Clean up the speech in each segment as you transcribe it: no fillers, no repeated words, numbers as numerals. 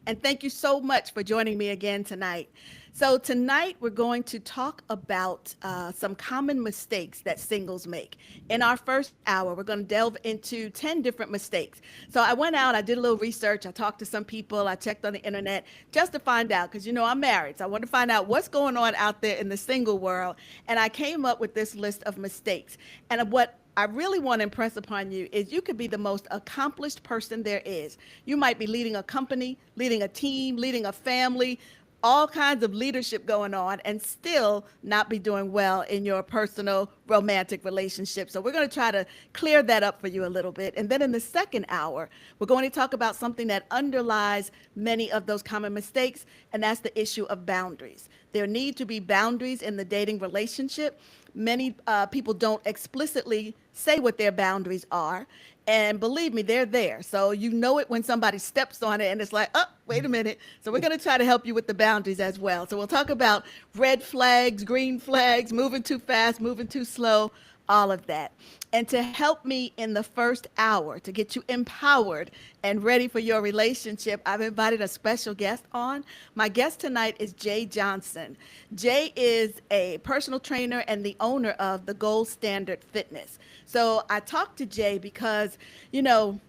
And thank you so much for joining me again tonight. So, tonight we're going to talk about some common mistakes that singles make. In our first hour, we're going to delve into 10 different mistakes. So, I went out, I did a little research, I talked to some people, I checked on the internet just to find out, because I'm married. So, I want to find out what's going on out there in the single world. And I came up with this list of mistakes. And what I really want to impress upon you is you could be the most accomplished person there is. You might be leading a company, leading a team, leading a family, all kinds of leadership going on, and still not be doing well in your personal romantic relationship. So we're going to try to clear that up for you a little bit. And then in the second hour, we're going to talk about something that underlies many of those common mistakes, and that's the issue of boundaries. There need to be boundaries in the dating relationship. Many people don't explicitly say what their boundaries are. And believe me, they're there. So you know it when somebody steps on it and it's like, oh, wait a minute. So we're going to try to help you with the boundaries as well. So we'll talk about red flags, green flags, moving too fast, moving too slow, all of that. And to help me in the first hour to get you empowered and ready for your relationship, I've invited a special guest on. My guest tonight is Jay Johnson. Jay is a personal trainer and the owner of the Gold Standard Fitness. So I talked to Jay because, you know,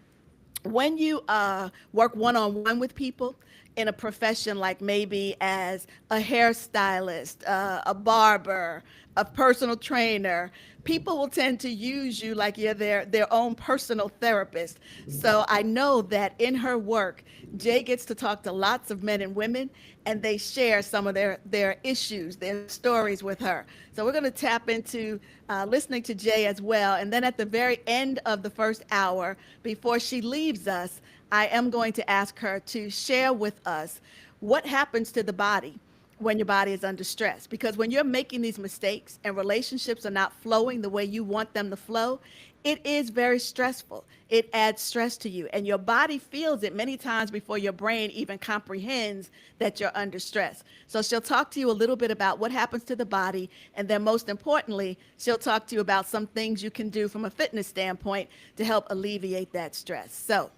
when you work one-on-one with people in a profession like maybe as a hairstylist, a barber, a personal trainer, people will tend to use you like you're their own personal therapist. So I know that in her work, Jay gets to talk to lots of men and women, and they share some of their issues, their stories with her. So we're going to tap into listening to Jay as well. And then at the very end of the first hour, before she leaves us, I am going to ask her to share with us what happens to the body when your body is under stress. Because when you're making these mistakes and relationships are not flowing the way you want them to flow, it is very stressful. It adds stress to you, and your body feels it many times before your brain even comprehends that you're under stress. So she'll talk to you a little bit about what happens to the body, and then most importantly, she'll talk to you about some things you can do from a fitness standpoint to help alleviate that stress. So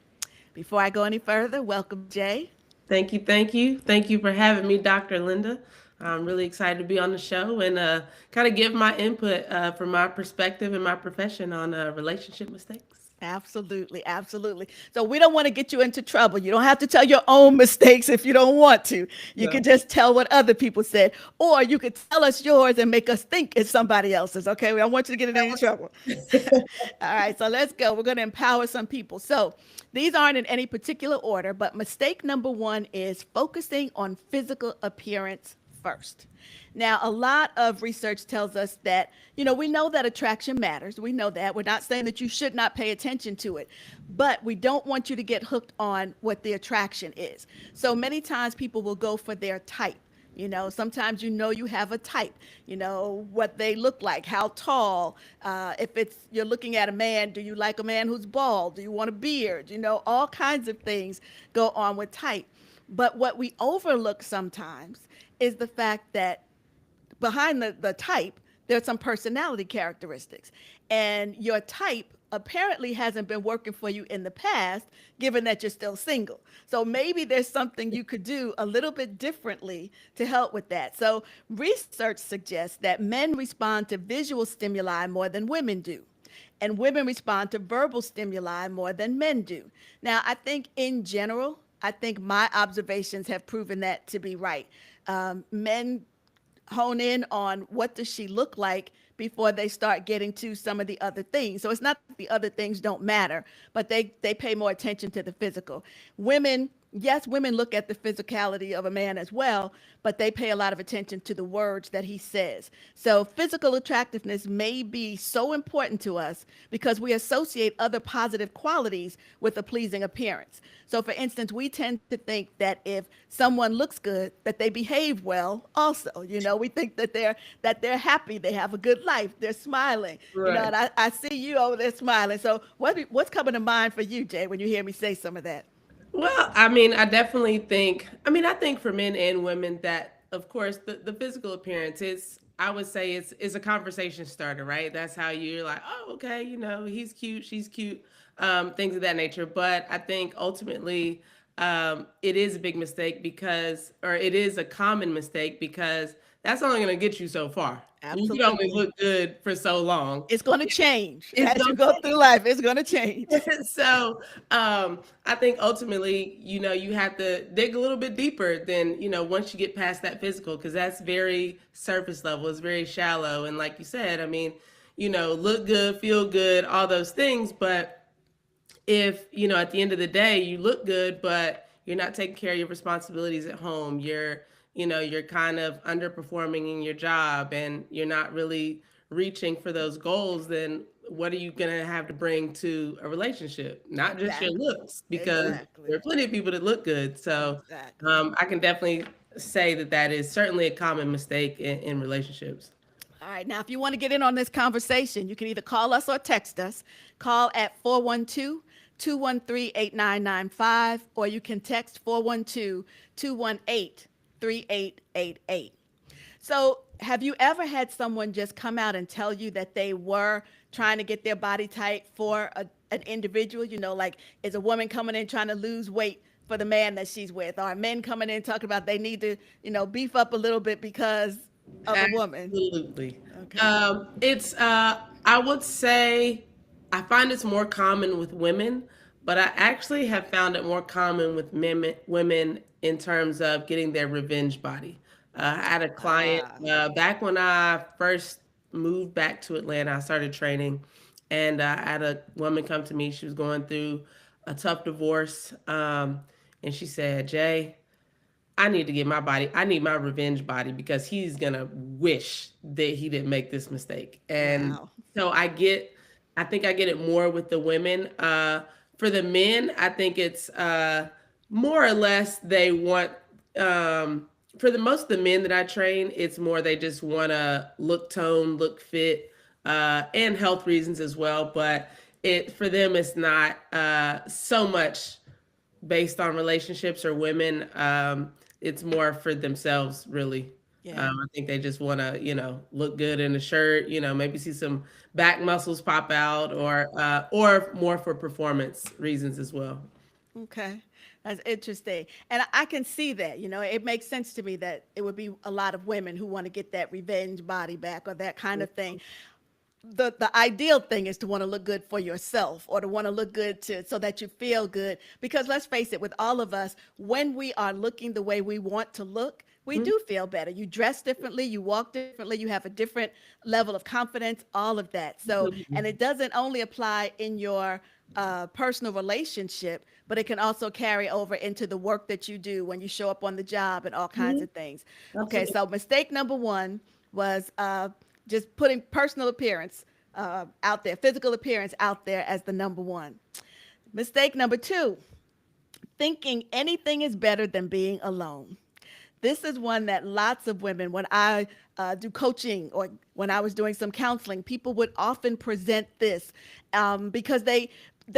before I go any further, welcome, Jay. Thank you, thank you. Thank you for having me, Dr. Linda. I'm really excited to be on the show and kind of give my input from my perspective and my profession on relationship mistakes. Absolutely, absolutely. So we don't want to get you into trouble. You don't have to tell your own mistakes if you don't want to. You can No. just tell what other people said, or you could tell us yours and make us think it's somebody else's. Okay, we don't want you to get in any trouble. All right, so let's go. We're going to empower some people. So these aren't in any particular order, but mistake number one is focusing on physical appearance first. Now, a lot of research tells us that, we know that attraction matters. We know that. We're not saying that you should not pay attention to it, but we don't want you to get hooked on what the attraction is. So many times people will go for their type. Sometimes you have a type, what they look like, how tall. If you're looking at a man, do you like a man who's bald? Do you want a beard? All kinds of things go on with type. But what we overlook sometimes is the fact that behind the type, there's some personality characteristics. And your type apparently hasn't been working for you in the past, given that you're still single. So maybe there's something you could do a little bit differently to help with that. So research suggests that men respond to visual stimuli more than women do. And women respond to verbal stimuli more than men do. Now, I think in general, I think my observations have proven that to be right. Men hone in on what does she look like before they start getting to some of the other things. So it's not that the other things don't matter, but they pay more attention to the physical. Women, yes, women look at the physicality of a man as well, but they pay a lot of attention to the words that he says. So physical attractiveness may be so important to us because we associate other positive qualities with a pleasing appearance. So for instance, we tend to think that if someone looks good, that they behave well also. We think that they're happy, they have a good life, they're smiling. Right. And I see you over there smiling. So what's coming to mind for you, Jay, when you hear me say some of that? Well, I mean, I think for men and women that, of course, the physical appearance is, I would say, is a conversation starter, right? That's how you're like, oh, okay, he's cute, she's cute, things of that nature. But I think ultimately, it is a big mistake because, or it is a common mistake because that's only going to get you so far. You can only Absolutely. look good for so long. It's going to change It's as going you go through life. It's going to change. to so I think ultimately, you have to dig a little bit deeper than, once you get past that physical, because that's very surface level. It's very shallow. And like you said, I mean, look good, feel good, all those things. But if at the end of the day you look good but you're not taking care of your responsibilities at home, you're kind of underperforming in your job and you're not really reaching for those goals, then what are you going to have to bring to a relationship? Not just your Exactly. looks, because there Exactly. are plenty of people that look good. So Exactly. I can definitely say that that is certainly a common mistake in relationships. All right. Now, if you want to get in on this conversation, you can either call us or text us. Call at 412 213 8995, or you can text 412 218 3888. So, have you ever had someone just come out and tell you that they were trying to get their body type for an individual? Like, is a woman coming in trying to lose weight for the man that she's with, or men coming in talking about they need to, beef up a little bit because of a woman? Absolutely. Okay. It's I would say I find it's more common with women, but I actually have found it more common with women in terms of getting their revenge body. I had a client Ah, back when I first moved back to Atlanta. I started training, and I had a woman come to me. She was going through a tough divorce, and she said, "Jay, I need to get my body. I need my revenge body because he's gonna wish that he didn't make this mistake." And wow. so I think I get it more with the women. For the men, I think it's more or less they want. For the most of the men that I train, it's more they just want to look toned, look fit, and health reasons as well. But it for them, it's not so much based on relationships or women. It's more for themselves, really. Yeah. I think they just want to, look good in a shirt, maybe see some back muscles pop out, or more for performance reasons as well. Okay. That's interesting. And I can see that, it makes sense to me that it would be a lot of women who want to get that revenge body back or that kind of thing. The ideal thing is to want to look good for yourself, or to want to look good to so that you feel good, because let's face it, with all of us, when we are looking the way we want to look, we Mhm. do feel better. You dress differently, you walk differently, you have a different level of confidence, all of that. So, and it doesn't only apply in your personal relationship, but it can also carry over into the work that you do when you show up on the job and all kinds Mhm. of things. Okay, Absolutely. so mistake number one was just putting personal appearance out there, physical appearance out there as the number one. Mistake number two, thinking anything is better than being alone. This is one that lots of women, when I do coaching or when I was doing some counseling, people would often present this because they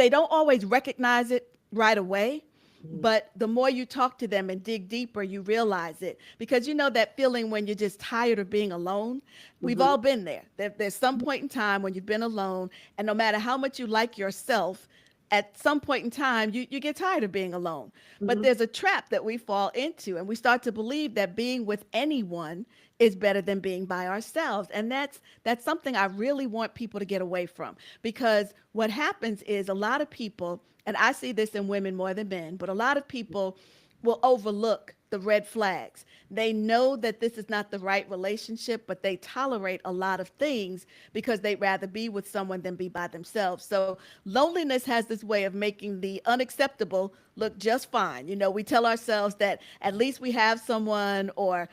don't always recognize it right away. Mhm. But the more you talk to them and dig deeper, you realize it. Because that feeling when you're just tired of being alone? We've Mhm. all been there. There's some point in time when you've been alone, and no matter how much you like yourself, at some point in time, you get tired of being alone. But Mhm. there's a trap that we fall into, and we start to believe that being with anyone is better than being by ourselves. And that's something I really want people to get away from, because what happens is a lot of people, and I see this in women more than men, but a lot of people will overlook the red flags. They know that this is not the right relationship, but they tolerate a lot of things because they'd rather be with someone than be by themselves. So loneliness has this way of making the unacceptable look just fine. We tell ourselves that at least we have someone, or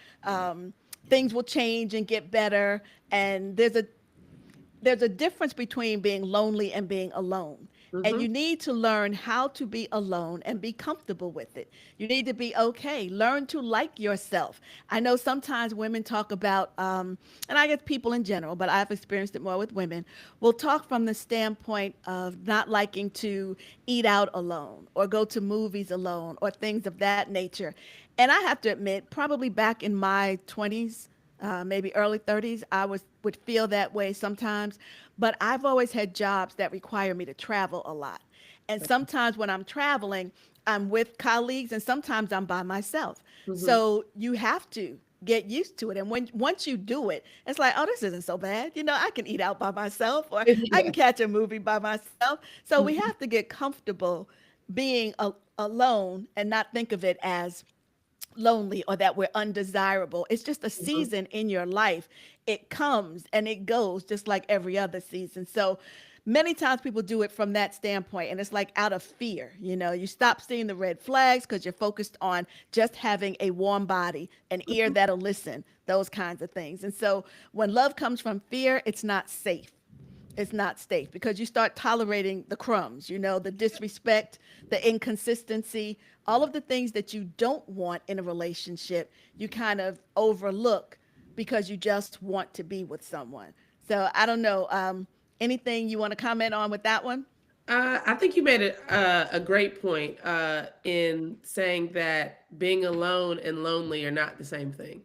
things will change and get better. And there's a difference between being lonely and being alone. And Mhm. you need to learn how to be alone and be comfortable with it. You need to be okay. Learn to like yourself. I know sometimes women talk about, and I guess people in general, but I've experienced it more with women, will talk from the standpoint of not liking to eat out alone or go to movies alone or things of that nature. And I have to admit, probably back in my 20s, maybe early 30s, I would feel that way sometimes. But I've always had jobs that require me to travel a lot. And sometimes when I'm traveling, I'm with colleagues, and sometimes I'm by myself. Hmm. So you have to get used to it. And when once you do it, it's like, oh, this isn't so bad. I can eat out by myself, or I can Yeah. catch a movie by myself. So we Mhm. have to get comfortable being alone and not think of it as lonely or that we're undesirable. It's just a Mhm. season in your life. It comes and it goes just like every other season. So many times people do it from that standpoint, and it's like out of fear. You stop seeing the red flags because you're focused on just having a warm body, an ear that'll listen, those kinds of things. And so when love comes from fear, it's not safe. It's not safe because you start tolerating the crumbs, the disrespect, the inconsistency, all of the things that you don't want in a relationship, you kind of overlook because you just want to be with someone. So I don't know. Anything you want to comment on with that one? I think you made a great point in saying that being alone and lonely are not the same thing.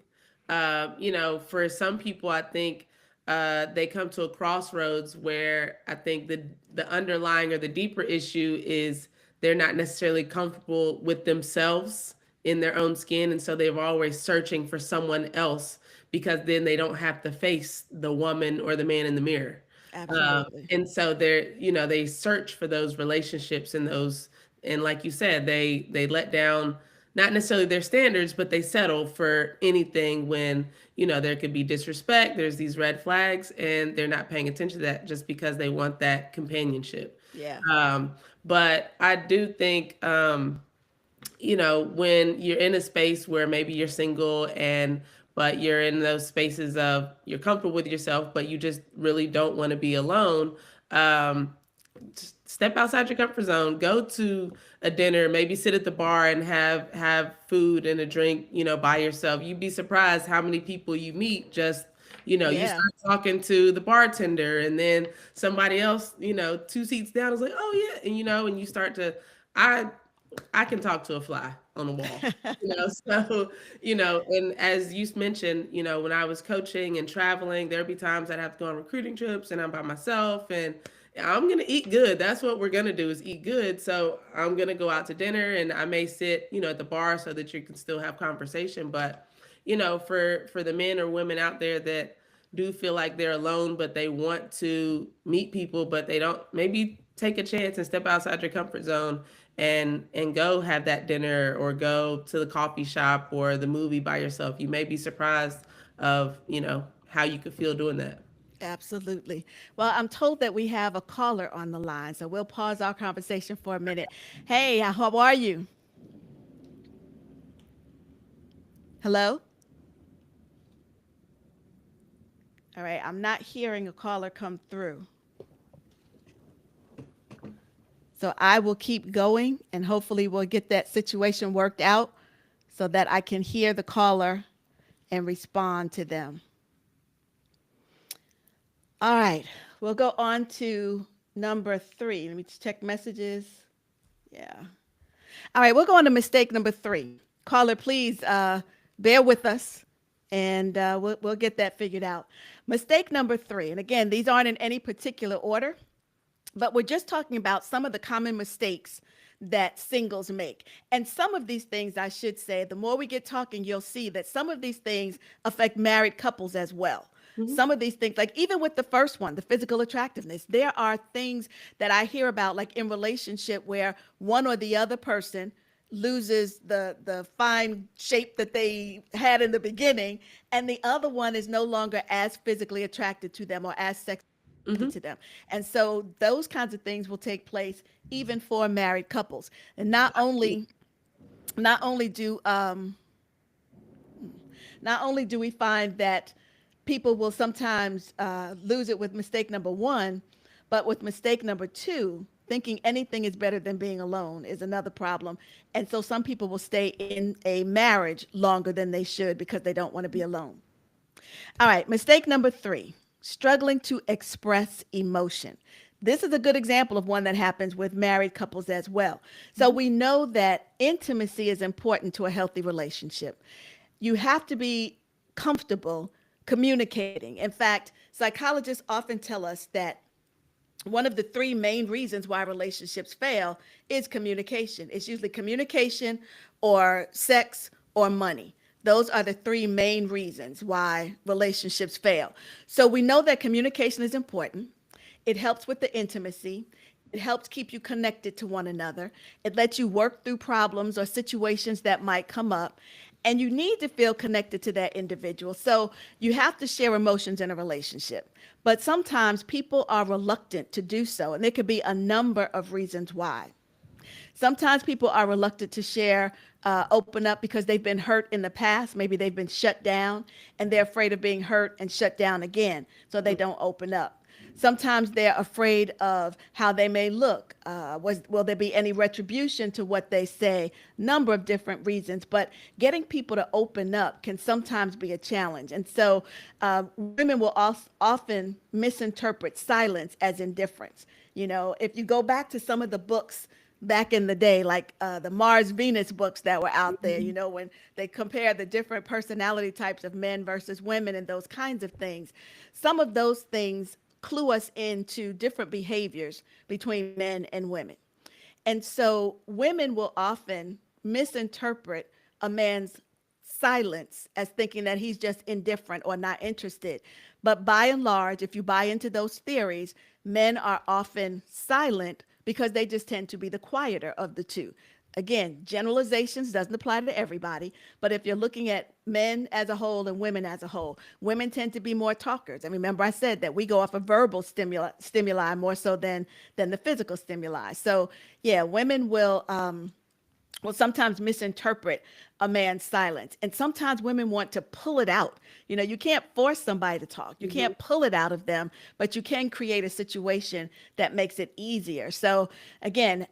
For some people, I think they come to a crossroads where I think the underlying or the deeper issue is they're not necessarily comfortable with themselves in their own skin, and so they're always searching for someone else because then they don't have to face the woman or the man in the mirror. Absolutely. And so they search for those relationships and those, and like you said, they let down not necessarily their standards, but they settle for anything when, there could be disrespect, there's these red flags, and they're not paying attention to that just because they want that companionship. Yeah. Um, but I do think, when you're in a space where maybe you're single and but you're in those spaces of you're comfortable with yourself, but you just really don't want to be alone. Um, Step outside your comfort zone. Go to a dinner, maybe sit at the bar and have food and a drink, by yourself. You'd be surprised how many people you meet just you Yeah. start talking to the bartender and then somebody else, two seats down is like, oh yeah, and you start to I I can talk to a fly on a wall. So, and as you mentioned, when I was coaching and traveling, there'd be times I'd have to go on recruiting trips and I'm by myself and I'm gonna eat good. That's what we're gonna do is eat good. So I'm gonna go out to dinner and I may sit, at the bar so that you can still have conversation. But, for the men or women out there that do feel like they're alone, but they want to meet people, but they don't, maybe take a chance and step outside your comfort zone and go have that dinner or go to the coffee shop or the movie by yourself. You may be surprised of, how you could feel doing that. Absolutely. Well, I'm told that we have a caller on the line, so we'll pause our conversation for a minute. Hey, how are you? Hello? All right, I'm not hearing a caller come through. So I will keep going and hopefully we'll get that situation worked out so that I can hear the caller and respond to them. All right, we'll go on to number 3. Let me just check messages. Yeah. All right, we'll go on to mistake number 3. Caller, please bear with us and we'll get that figured out. Mistake number 3, and again, these aren't in any particular order, but we're just talking about some of the common mistakes that singles make. And some of these things, I should say, the more we get talking, you'll see that some of these things affect married couples as well. Mhm. Some of these things, like even with the first one, the physical attractiveness, there are things that I hear about, like in relationship, where one or the other person loses the fine shape that they had in the beginning, and the other one is no longer as physically attracted to them or as sexually Mhm. to them. And so those kinds of things will take place even for married couples. And not only do not only do we find that people will sometimes lose it with mistake number 1, but with mistake number 2, thinking anything is better than being alone is another problem. And so some people will stay in a marriage longer than they should because they don't want to be alone. All right, mistake number 3, struggling to express emotion. This is a good example of one that happens with married couples as well. So Mhm. we know that intimacy is important to a healthy relationship. You have to be comfortable communicating. In fact, psychologists often tell us that one of the three main reasons why relationships fail is communication. It's usually communication or sex or money. Those are the three main reasons why relationships fail. So we know that communication is important. It helps with the intimacy. It helps keep you connected to one another. It lets you work through problems or situations that might come up. And you need to feel connected to that individual. So you have to share emotions in a relationship. But sometimes people are reluctant to do so. And there could be a number of reasons why. Sometimes people are reluctant to share, open up because they've been hurt in the past. Maybe they've been shut down and they're afraid of being hurt and shut down again. So they don't open up. Sometimes they're afraid of how they may look. Will there be any retribution to what they say? Number of different reasons, but getting people to open up can sometimes be a challenge. And so women will often misinterpret silence as indifference. You know, if you go back to some of the books back in the day, like the Mars Venus books that were out there, you know, when they compare the different personality types of men versus women and those kinds of things. Some of those things clue us into different behaviors between men and women. And so women will often misinterpret a man's silence as thinking that he's just indifferent or not interested. But by and large, if you buy into those theories, men are often silent because they just tend to be the quieter of the two. Again, generalizations doesn't apply to everybody, but if you're looking at men as a whole and women as a whole, women tend to be more talkers. And remember, I said that we go off of verbal stimuli more so than the physical stimuli. So yeah, women will sometimes misinterpret a man's silence. And sometimes women want to pull it out. You know, you can't force somebody to talk. You can't pull it out of them, but you can create a situation that makes it easier. So again,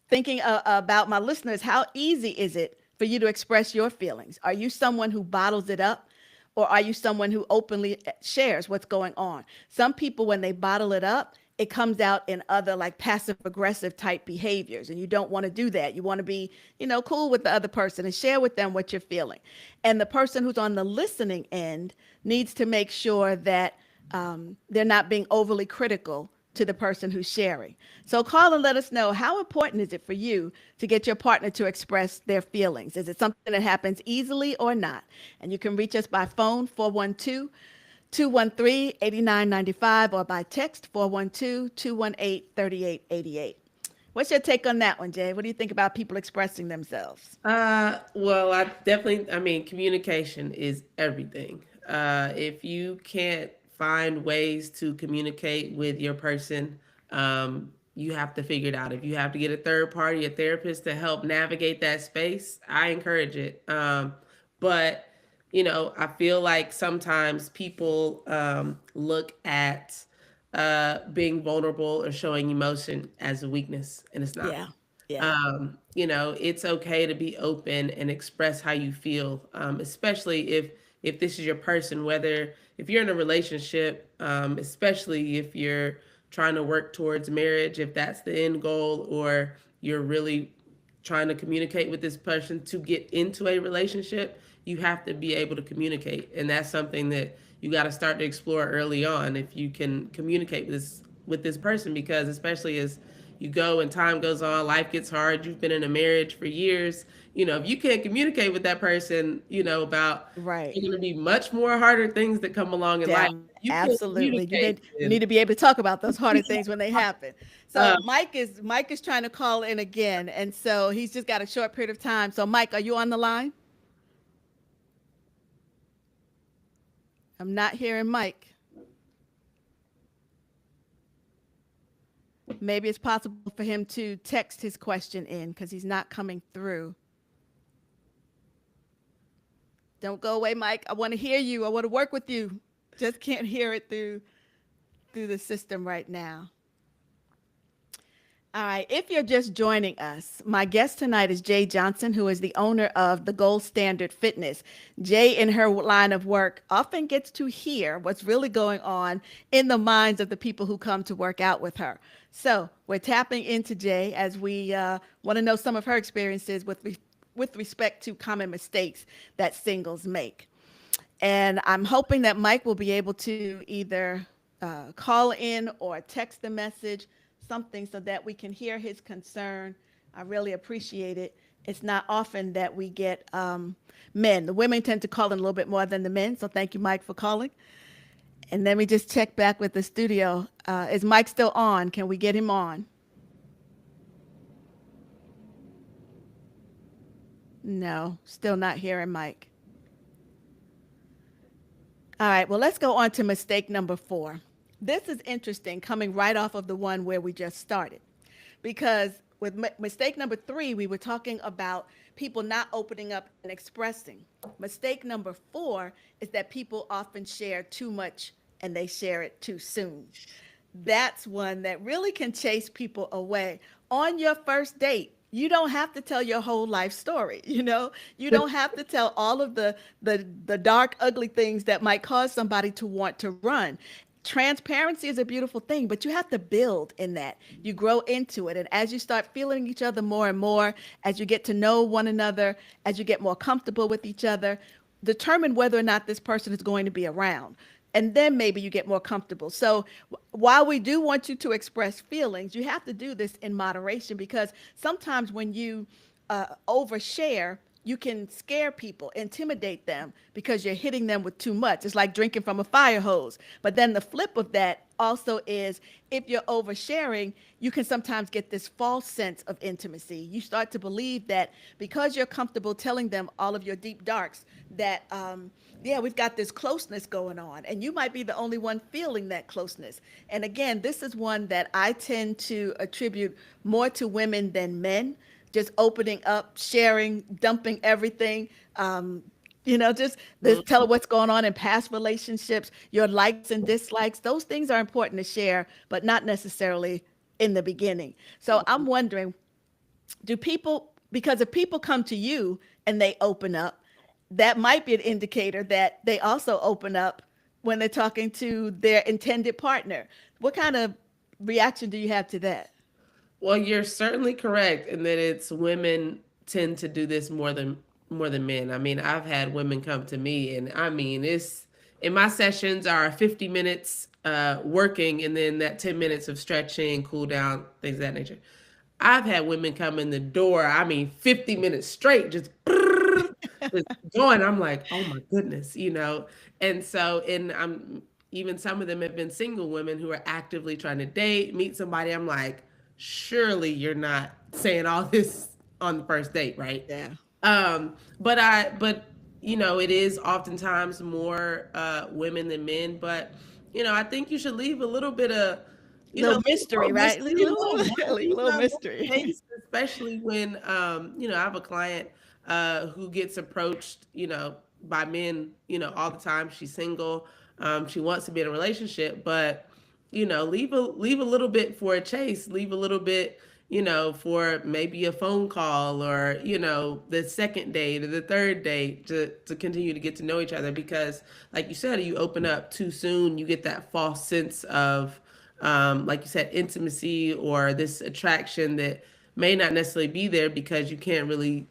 thinking about my listeners, how easy is it for you to express your feelings? Are you someone who bottles it up? Or are you someone who openly shares what's going on? Some people, when they bottle it up, it comes out in other like passive aggressive type behaviors. And you don't want to do that. You want to be, you know, cool with the other person and share with them what you're feeling. And the person who's on the listening end needs to make sure that they're not being overly critical to the person who's sharing. So call and let us know, how important is it for you to get your partner to express their feelings? Is it something that happens easily or not? And you can reach us by phone 412-213-8995 or by text 412-218-3888. What's your take on that one, Jay? What do you think about people expressing themselves? Well, I mean, communication is everything. If you can't find ways to communicate with your person, you have to figure it out. If you have to get a third party, a therapist to help navigate that space, I encourage it. But I feel like sometimes people look at being vulnerable or showing emotion as a weakness, and it's not. Yeah. Yeah. It's okay to be open and express how you feel, especially if this is your person. Whether if you're in a relationship, especially if you're trying to work towards marriage, if that's the end goal, or you're really trying to communicate with this person to get into a relationship, you have to be able to communicate, and that's something that you got to start to explore early on. If you can communicate with this person, because especially as you go and time goes on, life gets hard, you've been in a marriage for years, if you can't communicate with that person, about, Right. there's going to be much more harder things that come along in life. Yeah, You can't absolutely. communicate, You need and to be able to talk about those harder things when they happen. uh, So Mike is trying to call in again, and so he's just got a short period of time. So Mike, are you on the line? I'm not hearing Mike. Maybe it's possible for him to text his question in because he's not coming through. Don't go away, Mike. I want to hear you. I want to work with you. Just can't hear it through the system right now. All right. If you're just joining us, my guest tonight is Jay Johnson, who is the owner of the Gold Standard Fitness. Jay, in her line of work, often gets to hear what's really going on in the minds of the people who come to work out with her. So we're tapping into Jay as we want to know some of her experiences with respect to common mistakes that singles make. And I'm hoping that Mike will be able to either call in or text the message, something so that we can hear his concern. I really appreciate it. It's not often that we get men. The women tend to call in a little bit more than the men. So thank you, Mike, for calling. And let me just check back with the studio. Is Mike still on? Can we get him on? No, still not hearing Mike. All right, well, let's go on to mistake number 4. This is interesting, coming right off of the one where we just started. Because with mistake number 3, we were talking about people not opening up and expressing. Mistake number 4 is that people often share too much and they share it too soon. That's one that really can chase people away. On your first date, you don't have to tell your whole life story. You don't have to tell all of the dark ugly things that might cause somebody to want to run. Transparency is a beautiful thing, but you have to build in that. You grow into it, and as you start feeling each other more and more, as you get to know one another, as you get more comfortable with each other, determine whether or not this person is going to be around, and then maybe you get more comfortable. So while we do want you to express feelings, you have to do this in moderation, because sometimes when you overshare, you can scare people, intimidate them, because you're hitting them with too much. It's like drinking from a fire hose. But then the flip of that also is, if you're oversharing, you can sometimes get this false sense of intimacy. You start to believe that because you're comfortable telling them all of your deep darks, that yeah, we've got this closeness going on, and you might be the only one feeling that closeness. And again, this is one that I tend to attribute more to women than men, just opening up, sharing, dumping everything. Just this, tell her what's going on in past relationships, your likes and dislikes. Those things are important to share, but not necessarily in the beginning. So I'm wondering, do people, because if people come to you and they open up, that might be an indicator that they also open up when they're talking to their intended partner. What kind of reaction do you have to that? Well, you're certainly correct in that it's women tend to do this more than men. I mean, I've had women come to me, and I mean, it's in my sessions are 50 minutes working, and then that 10 minutes of stretching, cool down, things of that nature. I've had women come in the door, I mean, 50 minutes straight, just just going. I'm like, oh my goodness. And so, and I'm even some of them have been single women who are actively trying to date, meet somebody. I'm like, surely you're not saying all this on the first date, right? Yeah. But it is oftentimes more women than men. But I think you should leave a little bit of, Little leave a mystery, little right? mystery, a little Leave a little mystery. taste, especially when I have a client who gets approached, by men, all the time. She's single. She wants to be in a relationship, but leave a little bit for a chase, leave a little bit, for maybe a phone call, or the second date or the third date, to continue to get to know each other. Because like you said, you open up too soon, you get that false sense of like you said, intimacy, or this attraction that may not necessarily be there, because you can't really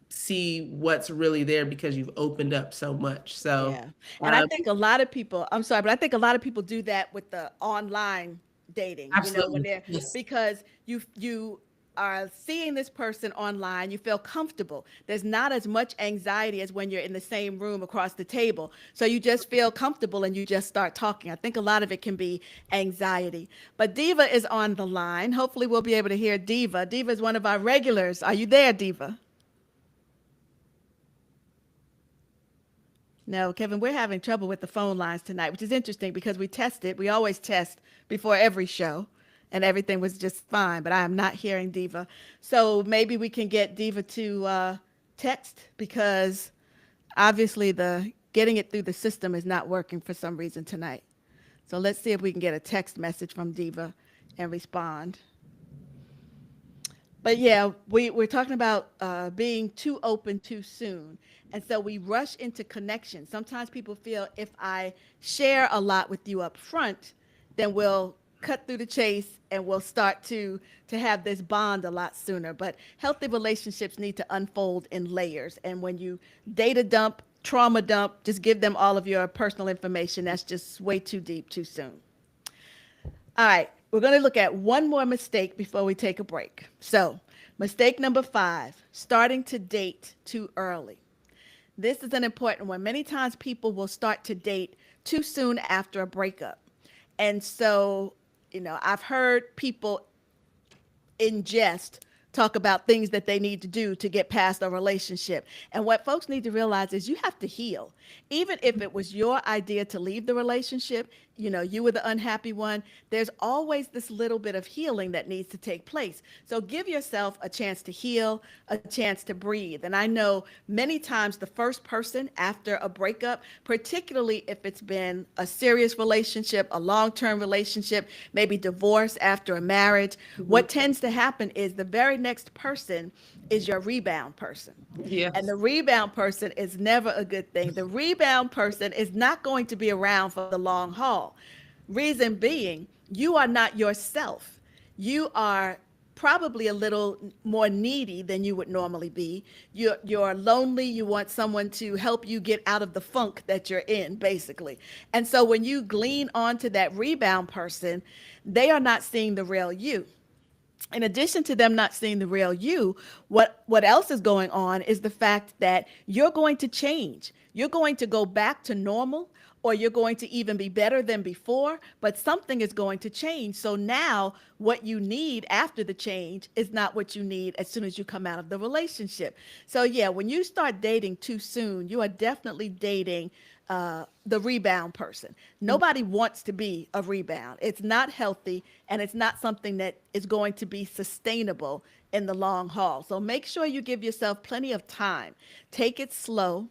see what's really there because you've opened up so much. So Yeah. And I um, think a lot of people, I'm sorry, but I think a lot of people do that with the online dating, when absolutely, they're, yes. because you are seeing this person online, you feel comfortable. There's not as much anxiety as when you're in the same room across the table. So you just feel comfortable and you just start talking. I think a lot of it can be anxiety. But Diva is on the line. Hopefully we'll be able to hear Diva. Diva is one of our regulars. Are you there, Diva? No, Kevin, we're having trouble with the phone lines tonight, which is interesting because we tested. We always test before every show, and everything was just fine. But I am not hearing Diva. So maybe we can get Diva to text, because obviously the getting it through the system is not working for some reason tonight. So let's see if we can get a text message from Diva and respond. But yeah, we're talking about being too open too soon. And so we rush into connection. Sometimes people feel, if I share a lot with you up front, then we'll cut through the chase and we'll start to have this bond a lot sooner. But healthy relationships need to unfold in layers. And when you data dump, trauma dump, just give them all of your personal information. That's just way too deep too soon. All right, we're going to look at one more mistake before we take a break. So, mistake number 5, starting to date too early. This is an important one. Many times people will start to date too soon after a breakup. And so, I've heard people in jest talk about things that they need to do to get past a relationship. And what folks need to realize is you have to heal. Even if it was your idea to leave the relationship, you were the unhappy one, there's always this little bit of healing that needs to take place. So give yourself a chance to heal, a chance to breathe. And I know many times the first person after a breakup, particularly if it's been a serious relationship, a long-term relationship, maybe divorce after a marriage, what tends to happen is the very next person is your rebound person. And Yes. the rebound person is never a good thing. The rebound person is not going to be around for the long haul. Reason being, you are not yourself. You are probably a little more needy than you would normally be. You're lonely. You want someone to help you get out of the funk that you're in, basically. And so when you glean onto that rebound person, they are not seeing the real you. In addition to them not seeing the real you, what else is going on is the fact that you're going to change. You're going to go back to normal, or you're going to even be better than before, but something is going to change. So now what you need after the change is not what you need as soon as you come out of the relationship. So yeah, when you start dating too soon, you are definitely dating the rebound person. Nobody wants to be a rebound. It's not healthy, and it's not something that is going to be sustainable in the long haul. So make sure you give yourself plenty of time. Take it slow.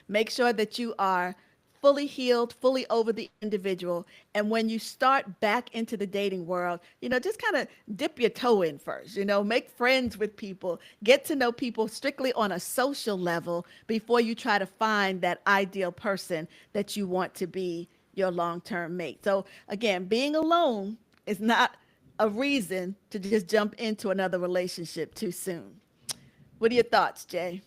Make sure that you are fully healed, fully over the individual. And when you start back into the dating world, just kind of dip your toe in first, make friends with people, get to know people strictly on a social level before you try to find that ideal person that you want to be your long-term mate. So again, being alone is not a reason to just jump into another relationship too soon. What are your thoughts, Jay?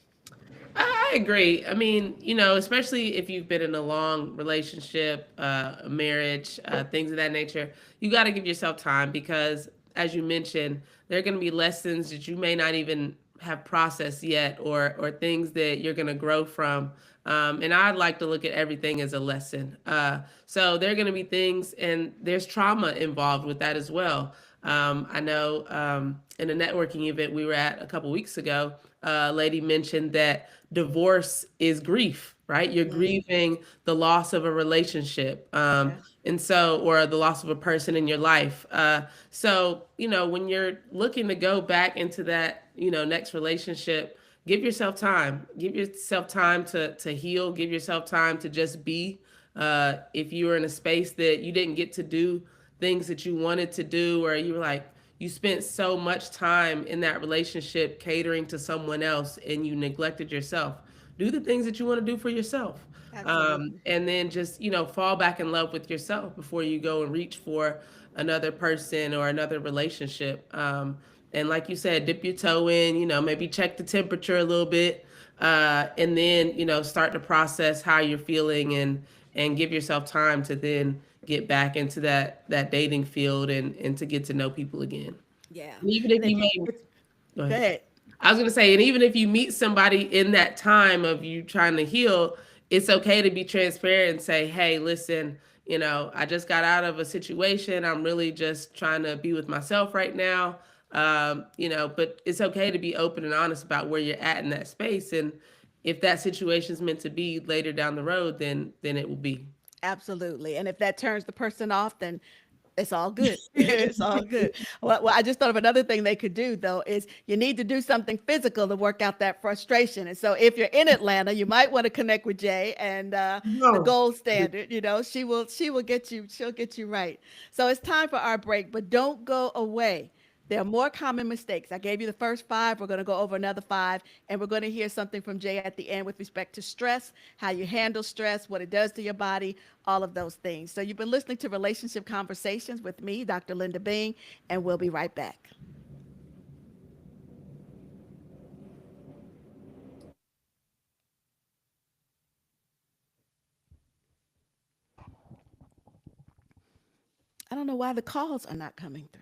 I agree. I mean, especially if you've been in a long relationship, a marriage, things of that nature, you got to give yourself time because, as you mentioned, there are going to be lessons that you may not even have processed yet, or things that you're going to grow from. And I'd like to look at everything as a lesson. So there are going to be things, and there's trauma involved with that as well. I know in a networking event we were at a couple weeks ago, a lady mentioned that divorce is grief, right? You're grieving the loss of a relationship. Yeah, And so, or the loss of a person in your life. So, when you're looking to go back into that, next relationship, give yourself time. Give yourself time to heal. Give yourself time to just be. If you were in a space that you didn't get to do things that you wanted to do, or you were like, you spent so much time in that relationship catering to someone else and you neglected yourself. Do the things that you want to do for yourself. absolutely. And then just, fall back in love with yourself before you go and reach for another person or another relationship. And like you said, dip your toe in, maybe check the temperature a little bit. And then, start to process how you're feeling, and give yourself time to then get back into that dating field, and to get to know people again. Yeah. And even if And you if, may if go go ahead. ahead. I was gonna say, and even if you meet somebody in that time of you trying to heal, it's okay to be transparent and say, "Hey, listen, I just got out of a situation. I'm really just trying to be with myself right now." But it's okay to be open and honest about where you're at in that space, and if that situation is meant to be later down the road, then it will be. Absolutely. And if that turns the person off, then it's all good. It's all good. Well, I just thought of another thing they could do, though, is you need to do something physical to work out that frustration. And so if you're in Atlanta, you might want to connect with Jay and the No. gold standard. She will get you. She'll get you right. So it's time for our break, but don't go away. There are more common mistakes. I gave you the first 5. We're going to go over another 5, and we're going to hear something from Jay at the end with respect to stress, how you handle stress, what it does to your body, all of those things. So you've been listening to Relationship Conversations with me, Dr. Linda Bing, and we'll be right back. don't know why the calls are not coming through.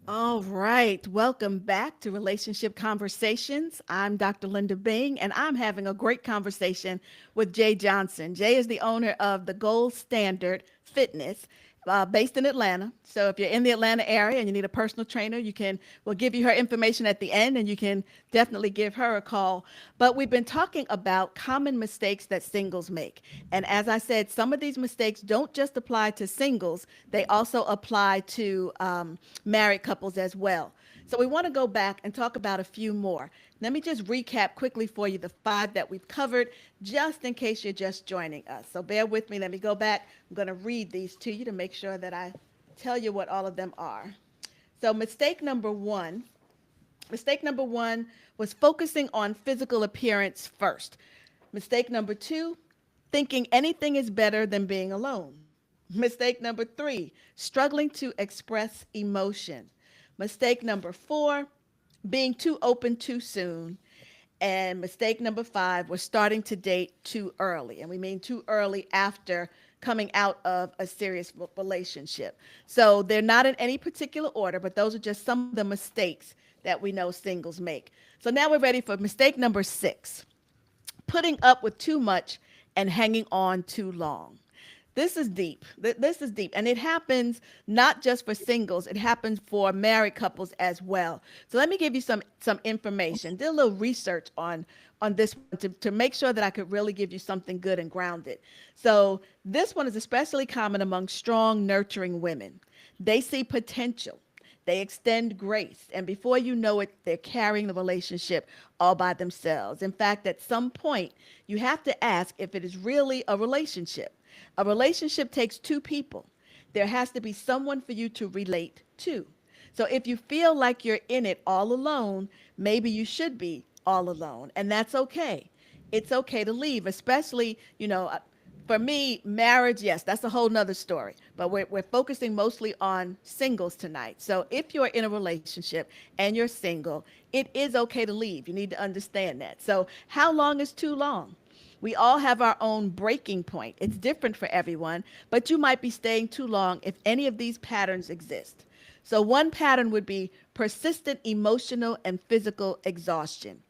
All right. Welcome back to Relationship Conversations. I'm Dr. Linda Bing, and I'm having a great conversation with Jay Johnson. Jay is the owner of the Gold Standard Fitness. Based in Atlanta. So if you're in the Atlanta area and you need a personal trainer, we'll give you her information at the end and you can definitely give her a call. But we've been talking about common mistakes that singles make. And as I said, some of these mistakes don't just apply to singles, they also apply to married couples as well. So we want to go back and talk about a few more. Let me just recap quickly for you the five that we've covered, just in case you're just joining us. So bear with me. Let me go back. I'm going to read these to you to make sure that I tell you what all of them are. So mistake number one was focusing on physical appearance first. Mistake number two, thinking anything is better than being alone. Mistake number three, struggling to express emotion. Mistake number four, being too open too soon. And mistake number five was starting to date too early. And we mean too early after coming out of a serious relationship. So they're not in any particular order, but those are just some of the mistakes that we know singles make. So now we're ready for mistake number six, putting up with too much and hanging on too long. This is deep. This is deep. And it happens not just for singles, it happens for married couples as well. So let me give you some information. Did a little research on this one to make sure that I could really give you something good and grounded. So this one is especially common among strong, nurturing women. They see potential. They extend grace. And before you know it, they're carrying the relationship all by themselves. In fact, at some point, you have to ask if it is really a relationship. A relationship takes two people. There has to be someone for you to relate to. So if you feel like you're in it all alone, maybe you should be all alone. And that's okay. It's okay to leave, especially, for me, marriage, yes, that's a whole nother story. But we're focusing mostly on singles tonight. So if you're in a relationship and you're single, it is okay to leave. You need to understand that. So how long is too long? We all have our own breaking point. It's different for everyone, but you might be staying too long if any of these patterns exist. So one pattern would be persistent emotional and physical exhaustion.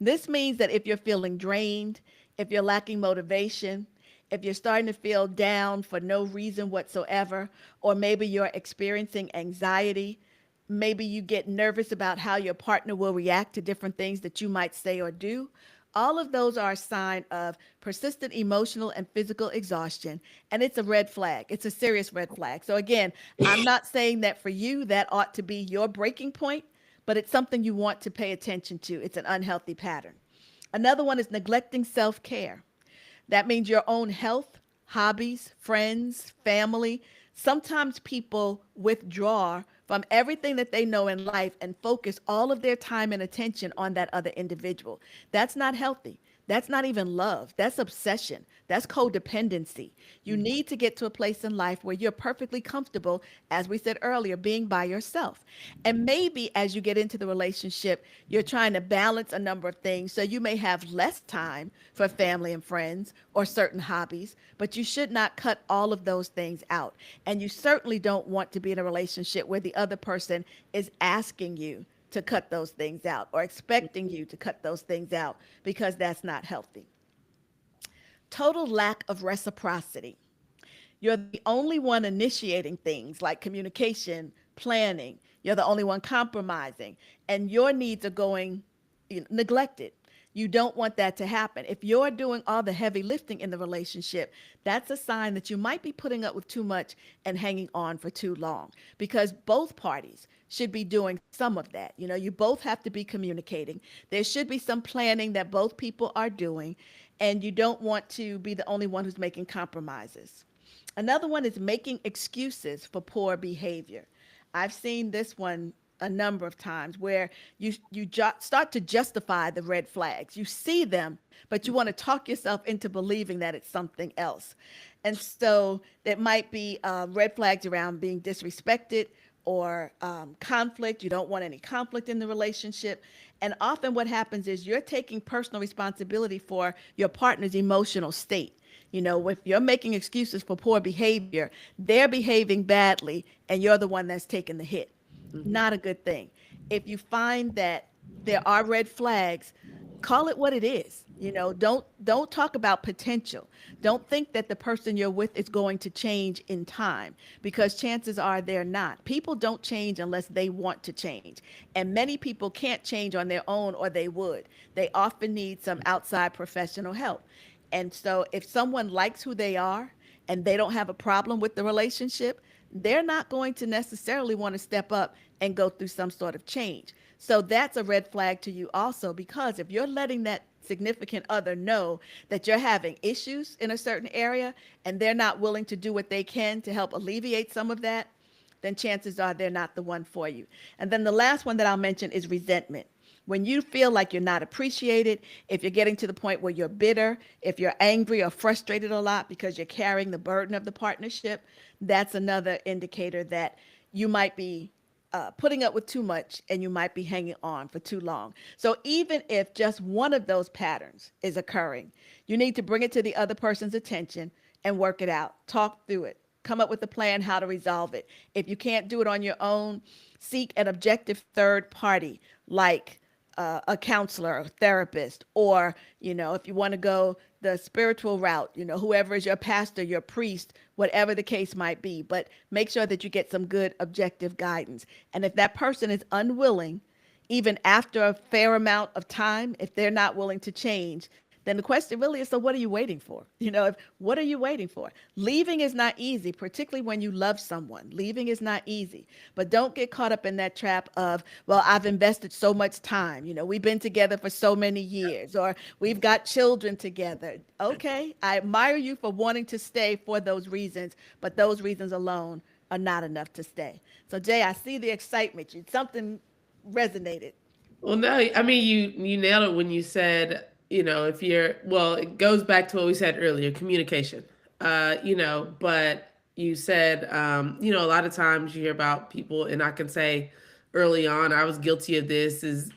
This means that if you're feeling drained, if you're lacking motivation, if you're starting to feel down for no reason whatsoever, or maybe you're experiencing anxiety, maybe you get nervous about how your partner will react to different things that you might say or do. All of those are a sign of persistent emotional and physical exhaustion, and it's a red flag. It's a serious red flag. So, again, I'm not saying that for you that ought to be your breaking point, but it's something you want to pay attention to. It's an unhealthy pattern. Another one is neglecting self care. That means your own health, hobbies, friends, family. Sometimes people withdraw from everything that they know in life and focus all of their time and attention on that other individual. That's not healthy. That's not even love. That's obsession. That's codependency. You need to get to a place in life where you're perfectly comfortable, as we said earlier, being by yourself. And maybe as you get into the relationship, you're trying to balance a number of things. So you may have less time for family and friends or certain hobbies, but you should not cut all of those things out. And you certainly don't want to be in a relationship where the other person is asking you to cut those things out or expecting you to cut those things out, because that's not healthy. Total lack of reciprocity. You're the only one initiating things like communication, planning. You're the only one compromising, and your needs are going neglected. You don't want that to happen. If you're doing all the heavy lifting in the relationship, that's a sign that you might be putting up with too much and hanging on for too long, because both parties should be doing some of that. You both have to be communicating. There should be some planning that both people are doing, and you don't want to be the only one who's making compromises. Another one is making excuses for poor behavior. I've seen this one a number of times where start to justify the red flags. You see them, but you want to talk yourself into believing that it's something else. And so there might be red flags around being disrespected or conflict. You don't want any conflict in the relationship. And often what happens is you're taking personal responsibility for your partner's emotional state. If you're making excuses for poor behavior, they're behaving badly and you're the one that's taking the hit. Not a good thing. If you find that there are red flags, call it what it is. Don't talk about potential. Don't think that the person you're with is going to change in time, because chances are they're not. People don't change unless they want to change. And many people can't change on their own, or they would. They often need some outside professional help. And so if someone likes who they are and they don't have a problem with the relationship, they're not going to necessarily want to step up and go through some sort of change. So that's a red flag to you also, because if you're letting that significant other know that you're having issues in a certain area and they're not willing to do what they can to help alleviate some of that, then chances are they're not the one for you. And then the last one that I'll mention is resentment. When you feel like you're not appreciated, if you're getting to the point where you're bitter, if you're angry or frustrated a lot because you're carrying the burden of the partnership, that's another indicator that you might be putting up with too much and you might be hanging on for too long. So even if just one of those patterns is occurring, you need to bring it to the other person's attention and work it out. Talk through it. Come up with a plan how to resolve it. If you can't do it on your own, seek an objective third party like a counselor, a therapist, or, if you want to go the spiritual route, whoever is your pastor, your priest, whatever the case might be. But make sure that you get some good objective guidance. And if that person is unwilling, even after a fair amount of time, if they're not willing to change, then the question really is, so what are you waiting for? What are you waiting for? Leaving is not easy, particularly when you love someone. Leaving is not easy, but don't get caught up in that trap of, well, I've invested so much time. We've been together for so many years, or we've got children together. Okay, I admire you for wanting to stay for those reasons, but those reasons alone are not enough to stay. So, Jay, I see the excitement. Something resonated. Well, no, I mean you nailed it when you said, if you're, well, it goes back to what we said earlier, communication. But you said, a lot of times you hear about people, and I can say early on, I was guilty of this, is,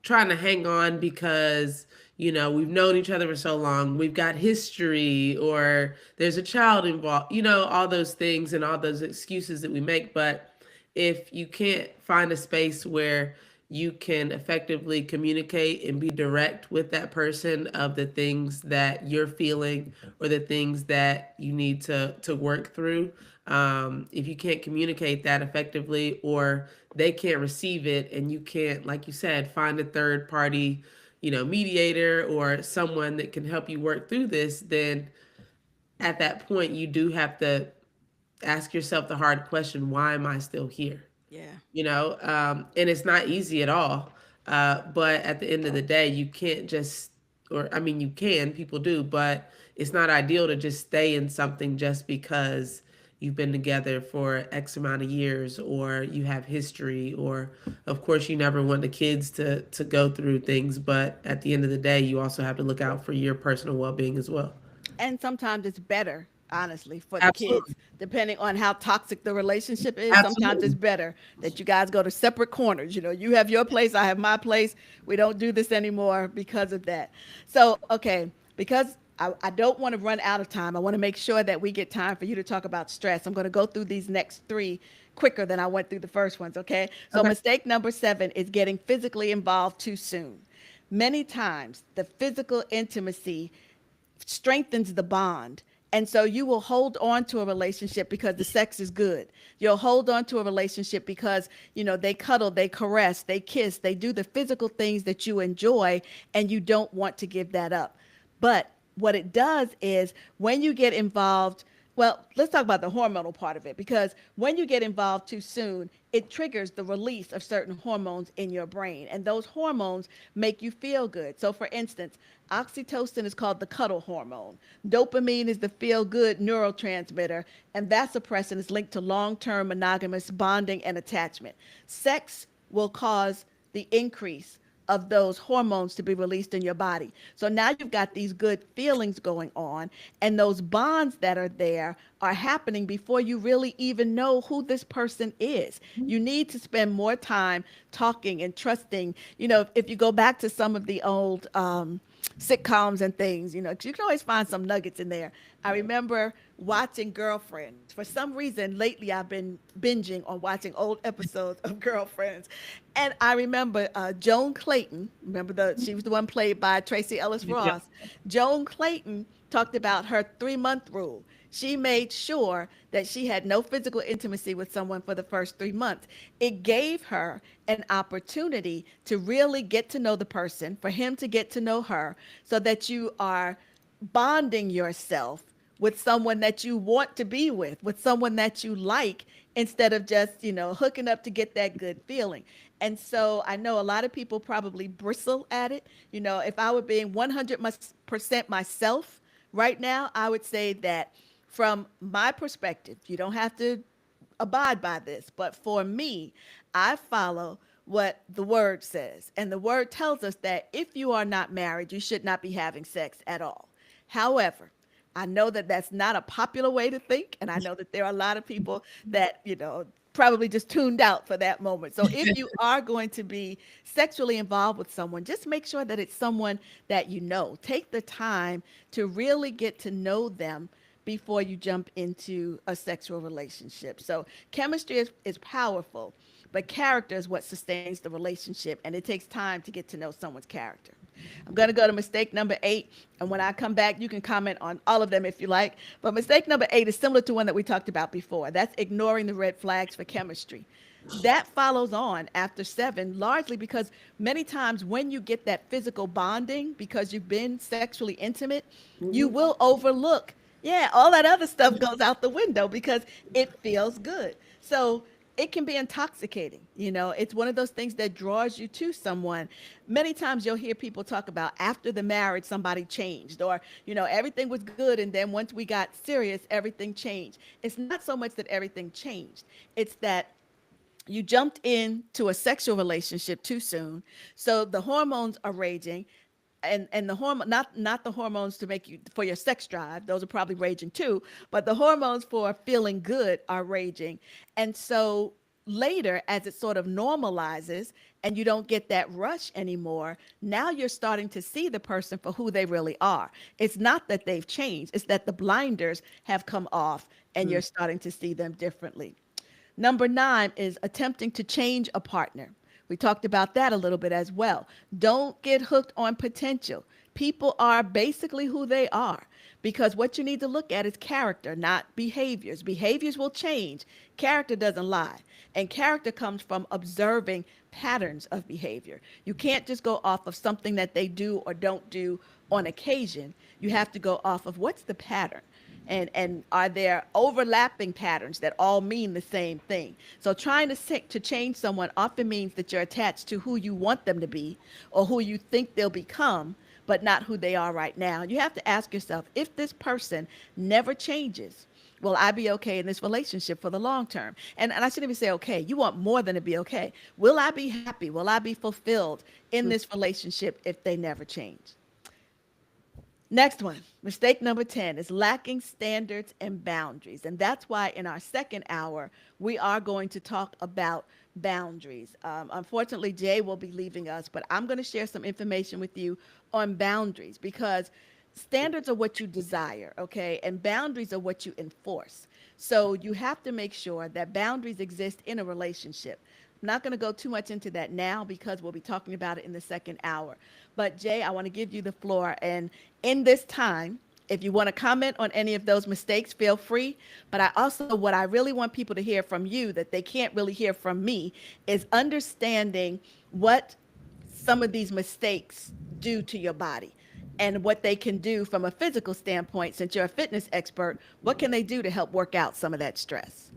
trying to hang on because, we've known each other for so long, we've got history, or there's a child involved, all those things and all those excuses that we make. But if you can't find a space where you can effectively communicate and be direct with that person of the things that you're feeling or the things that you need to work through, if you can't communicate that effectively, or they can't receive it, and you can't, like you said, find a third party, mediator or someone that can help you work through this, then at that point you do have to ask yourself the hard question: why am I still here? Yeah. And it's not easy at all. But at the end of the day, you can't just, or I mean, you can, people do, but it's not ideal to just stay in something just because you've been together for X amount of years, or you have history, or of course you never want the kids to go through things, but at the end of the day, you also have to look out for your personal well-being as well. And sometimes it's better, honestly, for the kids, Absolutely. depending on how toxic the relationship is. Sometimes it's Absolutely. better that you guys go to separate corners. You have your place, I have my place. We don't do this anymore because of that. So, okay, because I don't want to run out of time, I want to make sure that we get time for you to talk about stress. I'm going to go through these next three quicker than I went through the first ones, okay? So, Okay. mistake number 7 is getting physically involved too soon. Many times, the physical intimacy strengthens the bond. And so you will hold on to a relationship because the sex is good. You'll hold on to a relationship because, they cuddle, they caress, they kiss, they do the physical things that you enjoy, and you don't want to give that up. But what it does is when you get involved, well, let's talk about the hormonal part of it, because when you get involved too soon, it triggers the release of certain hormones in your brain. And those hormones make you feel good. So, for instance, oxytocin is called the cuddle hormone. Dopamine is the feel good neurotransmitter. And vasopressin is linked to long term monogamous bonding and attachment. Sex will cause the increase of those hormones to be released in your body. So now you've got these good feelings going on, and those bonds that are there are happening before you really even know who this person is. You need to spend more time talking and trusting. If you go back to some of the old sitcoms and things, you know, 'cause you can always find some nuggets in there. I remember watching Girlfriends. For some reason, lately I've been binging on watching old episodes of Girlfriends. And I remember Joan Clayton, remember she was the one played by Tracy Ellis Yeah. Ross. Joan Clayton talked about her 3 month rule. She made sure that she had no physical intimacy with someone for the first 3 months. It gave her an opportunity to really get to know the person, for him to get to know her, so that you are bonding yourself with someone that you want to be with someone that you like, instead of just, you know, hooking up to get that good feeling. And so I know a lot of people probably bristle at it. You know, if I were being 100% myself right now, I would say that from my perspective, you don't have to abide by this, but for me, I follow what the word says. And the word tells us that if you are not married, you should not be having sex at all. However, I know that that's not a popular way to think. And I know that there are a lot of people that, you know, probably just tuned out for that moment. So if you are going to be sexually involved with someone, just make sure that it's someone that you know. Take the time to really get to know them before you jump into a sexual relationship. So chemistry is powerful, but character is what sustains the relationship, and it takes time to get to know someone's character. I'm going to go to mistake number 8. And when I come back, you can comment on all of them if you like. But mistake number 8 is similar to one that we talked about before. That's ignoring the red flags for chemistry. That follows on after 7, largely because many times when you get that physical bonding, because you've been sexually intimate, you Mhm. will overlook, yeah, all that other stuff goes out the window because it feels good. So it can be intoxicating. You know, it's one of those things that draws you to someone. Many times you'll hear people talk about after the marriage, somebody changed, or, you know, everything was good. And then once we got serious, everything changed. It's not so much that everything changed, it's that you jumped into a sexual relationship too soon. So the hormones are raging, and the hormone, not the hormones to make you for your sex drive, those are probably raging too, but the hormones for feeling good are raging. And so later, as it sort of normalizes and you don't get that rush anymore, now you're starting to see the person for who they really are. It's not that they've changed, it's that the blinders have come off and you're starting to see them differently. Number 9 is attempting to change a partner. We talked about that a little bit as well. Don't get hooked on potential. People are basically who they are, because what you need to look at is character, not behaviors. Behaviors will change. Character doesn't lie. And character comes from observing patterns of behavior. You can't just go off of something that they do or don't do on occasion. You have to go off of what's the pattern, and are there overlapping patterns that all mean the same thing. So trying to change someone often means that you're attached to who you want them to be or who you think they'll become, but not who they are right now. You have to ask yourself, if this person never changes, will I be okay in this relationship for the long term? And I shouldn't even say okay. You want more than to be okay. Will I be happy? Will I be fulfilled in this relationship if they never change? Next one, mistake number 10 is lacking standards and boundaries. And that's why in our second hour, we are going to talk about boundaries. Unfortunately, Jay will be leaving us, but I'm going to share some information with you on boundaries, because standards are what you desire, okay? And boundaries are what you enforce. So you have to make sure that boundaries exist in a relationship. I'm not going to go too much into that now because we'll be talking about it in the second hour. But Jay, I want to give you the floor. And in this time, if you want to comment on any of those mistakes, feel free. But I also, what I really want people to hear from you that they can't really hear from me is understanding what some of these mistakes do to your body and what they can do from a physical standpoint. Since you're a fitness expert, what can they do to help work out some of that stress?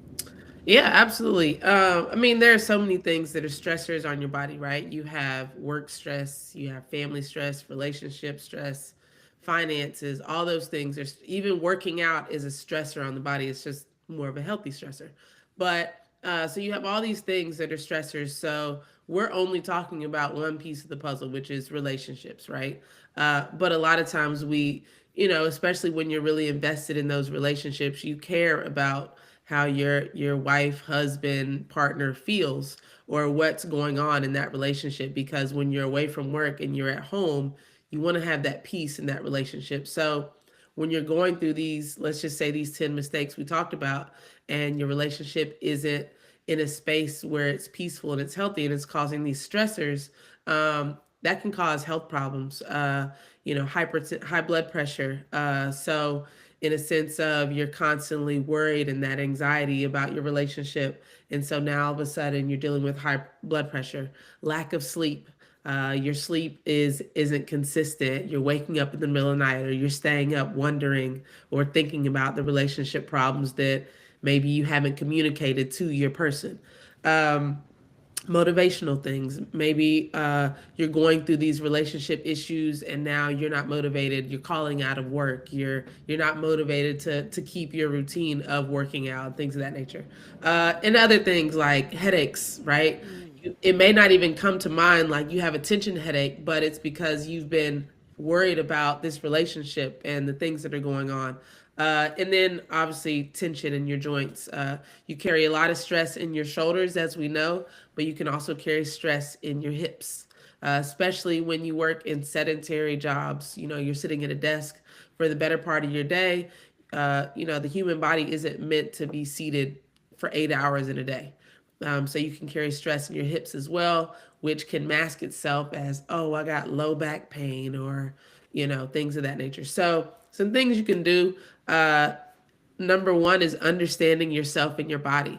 Yeah, absolutely. I mean, there are so many things that are stressors on your body, right? You have work stress, you have family stress, relationship stress, finances, all those things. There's even working out is a stressor on the body. It's just more of a healthy stressor. But so you have all these things that are stressors. So we're only talking about one piece of the puzzle, which is relationships, right? But a lot of times especially when you're really invested in those relationships, you care about how your wife, husband, partner feels or what's going on in that relationship, because when you're away from work and you're at home, You want to have that peace in that relationship. So when you're going through these, let's just say these 10 mistakes we talked about, and your relationship isn't in a space where it's peaceful and it's healthy and it's causing these stressors, that can cause health problems, high blood pressure. So, in a sense of you're constantly worried and that anxiety about your relationship. And so now all of a sudden you're dealing with high blood pressure, lack of sleep. Your sleep isn't consistent. You're waking up in the middle of the night, or you're staying up wondering or thinking about the relationship problems that maybe you haven't communicated to your person. Um, Motivational things, maybe you're going through these relationship issues and now you're not motivated, you're calling out of work, you're not motivated to keep your routine of working out, things of that nature. And other things like headaches, right? Mm. It may not even come to mind like you have a tension headache, but it's because you've been worried about this relationship and the things that are going on. And then obviously tension in your joints. You carry a lot of stress in your shoulders, as we know, but you can also carry stress in your hips, especially when you work in sedentary jobs. You're sitting at a desk for the better part of your day. The human body isn't meant to be seated for 8 hours in a day. So you can carry stress in your hips as well, which can mask itself as, oh, I got low back pain, or, things of that nature. So some things you can do. Number one is understanding yourself and your body.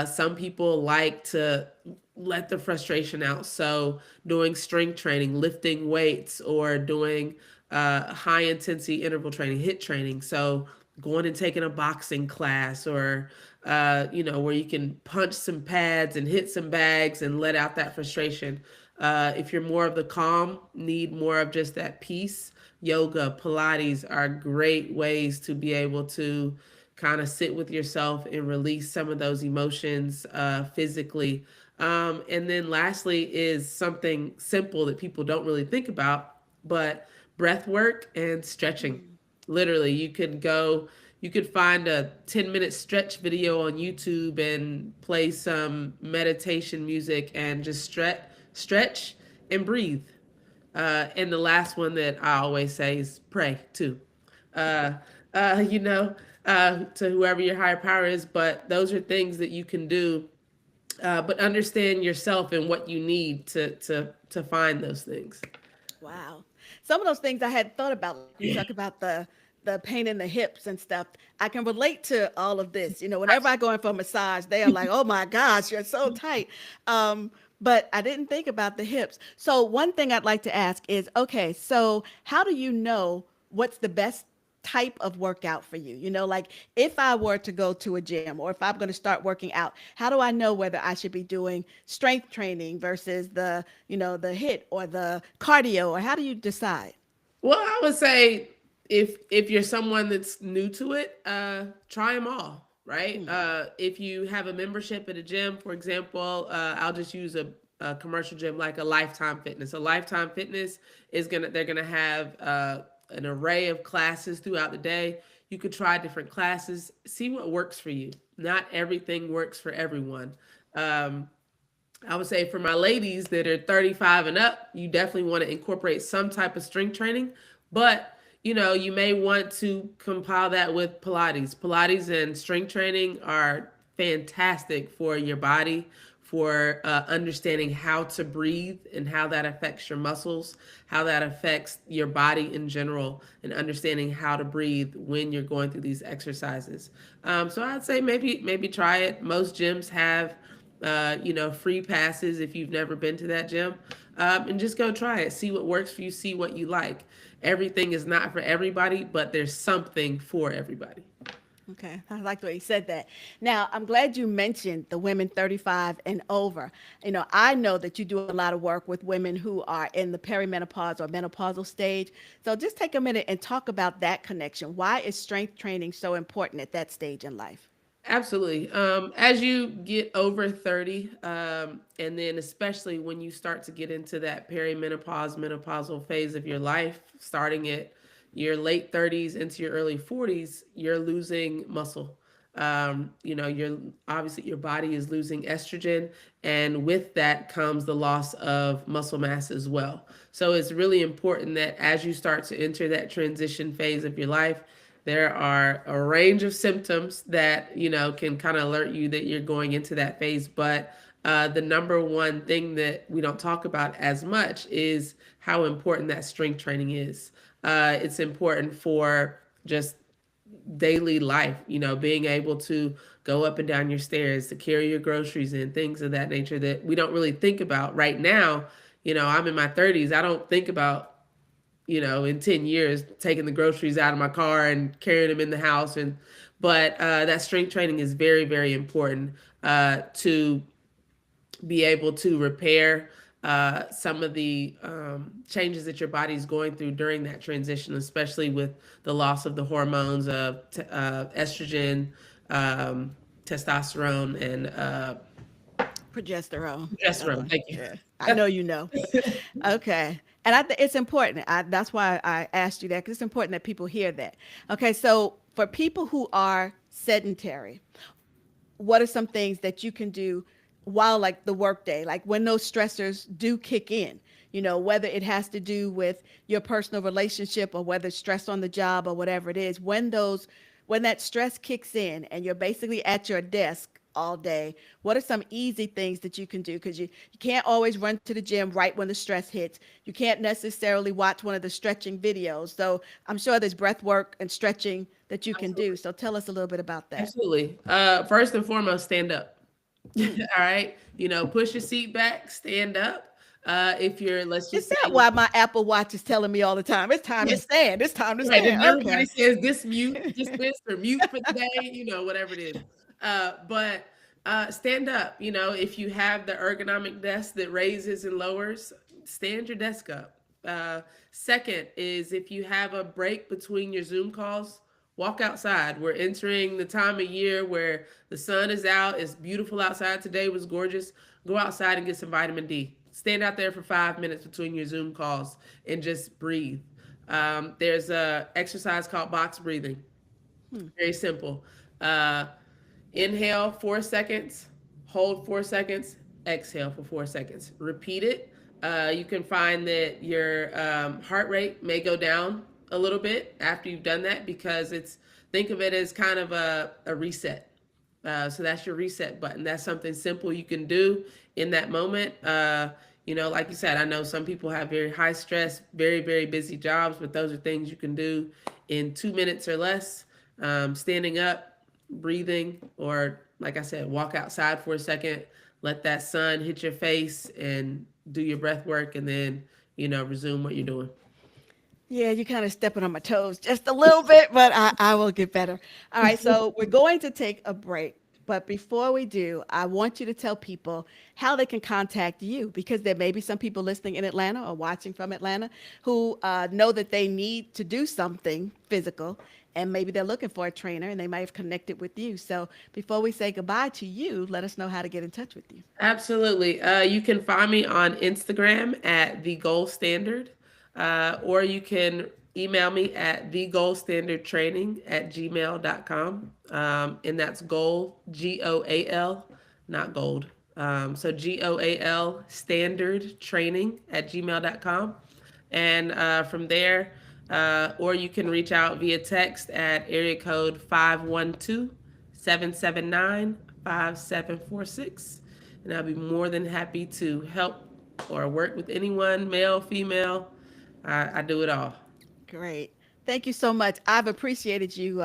Some people like to let the frustration out. So, doing strength training, lifting weights, or doing high intensity interval training, HIIT training. So, going and taking a boxing class, or, where you can punch some pads and hit some bags and let out that frustration. If you're more of the calm, need more of just that peace, yoga, Pilates are great ways to be able to kind of sit with yourself and release some of those emotions physically. And then lastly is something simple that people don't really think about, but breath work and stretching. Mm. Literally, you could find a 10-minute stretch video on YouTube and play some meditation music and just stretch and breathe. And the last one that I always say is pray too. Uh, uh, you know, to whoever your higher power is. But those are things that you can do. But understand yourself and what you need to find those things. Wow. Some of those things I hadn't thought about, like you talk about the pain in the hips and stuff. I can relate to all of this. Whenever I go in for a massage, they are like, "Oh my gosh, you're so tight." But I didn't think about the hips. So one thing I'd like to ask is, okay, so how do you know what's the best type of workout for you? Like if I were to go to a gym or if I'm going to start working out, how do I know whether I should be doing strength training versus the hit or the cardio, or how do you decide? Well, I would say if you're someone that's new to it, try them all. Right. Mm. If you have a membership at a gym, for example, I'll just use a commercial gym like a Lifetime Fitness. A Lifetime Fitness is they're gonna have an array of classes throughout the day. You could try different classes, see what works for you. Not everything works for everyone. Um, I would say for my ladies that are 35 and up, you definitely want to incorporate some type of strength training, but you may want to compile that with Pilates. Pilates and strength training are fantastic for your body, for understanding how to breathe and how that affects your muscles, how that affects your body in general, and understanding how to breathe when you're going through these exercises. So I'd say maybe try it. Most gyms have free passes if you've never been to that gym. And just go try it. See what works for you. See what you like. Everything is not for everybody, but there's something for everybody. Okay, I like the way you said that. Now, I'm glad you mentioned the women 35 and over. I know that you do a lot of work with women who are in the perimenopause or menopausal stage. So just take a minute and talk about that connection. Why is strength training so important at that stage in life? Absolutely. As you get over 30, and then especially when you start to get into that perimenopause, menopausal phase of your life, starting at your late 30s into your early 40s, you're losing muscle. You're obviously your body is losing estrogen, and with that comes the loss of muscle mass as well. So it's really important that as you start to enter that transition phase of your life, there are a range of symptoms that can kind of alert you that you're going into that phase. But the number one thing that we don't talk about as much is how important that strength training is. It's important for just daily life, being able to go up and down your stairs, to carry your groceries in, things of that nature that we don't really think about right now. I'm in my 30s. I don't think about, in 10 years, taking the groceries out of my car and carrying them in the house. But that strength training is very, very important to be able to repair some of the changes that your body is going through during that transition, especially with the loss of the hormones of estrogen, testosterone, and Progesterone. progesterone. Thank you. Yeah, I know you know. Okay. And I think it's important. That's why I asked you that, because it's important that people hear that. Okay. So for people who are sedentary, what are some things that you can do while like the workday, like when those stressors do kick in, whether it has to do with your personal relationship or whether it's stress on the job or whatever it is, when that stress kicks in and you're basically at your desk all day, what are some easy things that you can do? Because you can't always run to the gym right when the stress hits. You can't necessarily watch one of the stretching videos. So I'm sure there's breath work and stretching that you can do. Absolutely. So tell us a little bit about that. Absolutely. First and foremost, stand up. All right. Push your seat back, stand up. If you're, let's Is just that say, why my Apple Watch is telling me all the time? It's time to stand. It's time to right, and stand. everybody Okay. says dismiss or mute for today, whatever it is. But stand up. If you have the ergonomic desk that raises and lowers, stand your desk up. Second is if you have a break between your Zoom calls, walk outside. We're entering the time of year where the sun is out. It's beautiful outside. Today was gorgeous. Go outside and get some vitamin D. Stand out there for 5 minutes between your Zoom calls and just breathe. There's a exercise called box breathing. Hmm. Very simple. Uh, Inhale 4 seconds, hold 4 seconds, exhale for 4 seconds. Repeat it. You can find that your heart rate may go down a little bit after you've done that because think of it as kind of a reset. So that's your reset button. That's something simple you can do in that moment. Like you said, I know some people have very high stress, very, very busy jobs, but those are things you can do in 2 minutes or less. Standing up, breathing, or like I said, walk outside for a second, let that sun hit your face and do your breath work, and then, resume what you're doing. Yeah, you kind of stepping on my toes just a little bit, but I will get better. All right, so we're going to take a break. But before we do, I want you to tell people how they can contact you because there may be some people listening in Atlanta or watching from Atlanta who know that they need to do something physical and maybe they're looking for a trainer and they might have connected with you. So before we say goodbye to you, let us know how to get in touch with you. Absolutely. You can find me on Instagram at the Gold Standard, or you can email me at thegoldstandardtraining@gmail.com. And that's goal, GOAL, not gold. So GOAL standard training@gmail.com. And from there, or you can reach out via text at area code 512-779-5746, and I'll be more than happy to help or work with anyone, male, female. I do it all. Great. Thank you so much. I've appreciated you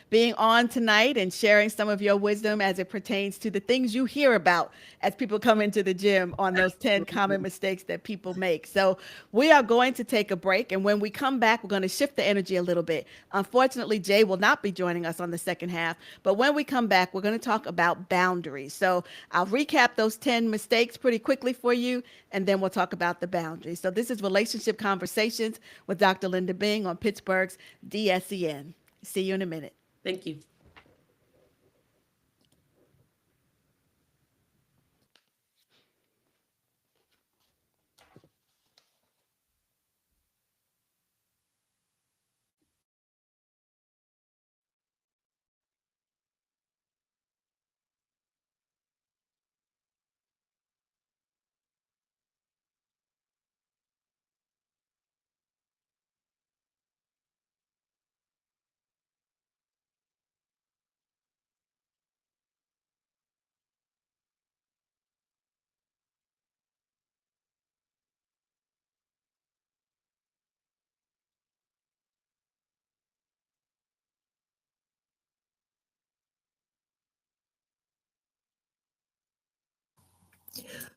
being on tonight and sharing some of your wisdom as it pertains to the things you hear about as people come into the gym on those 10 common Absolutely. mistakes that people make. So, we are going to take a break. And when we come back, we're going to shift the energy a little bit. Unfortunately, Jay will not be joining us on the second half. But when we come back, we're going to talk about boundaries. So, I'll recap those 10 mistakes pretty quickly for you, and then we'll talk about the boundaries. So, this is Relationship Conversations with Dr. Linda Bing on Pittsburgh's DSEN. See you in a minute. Thank you.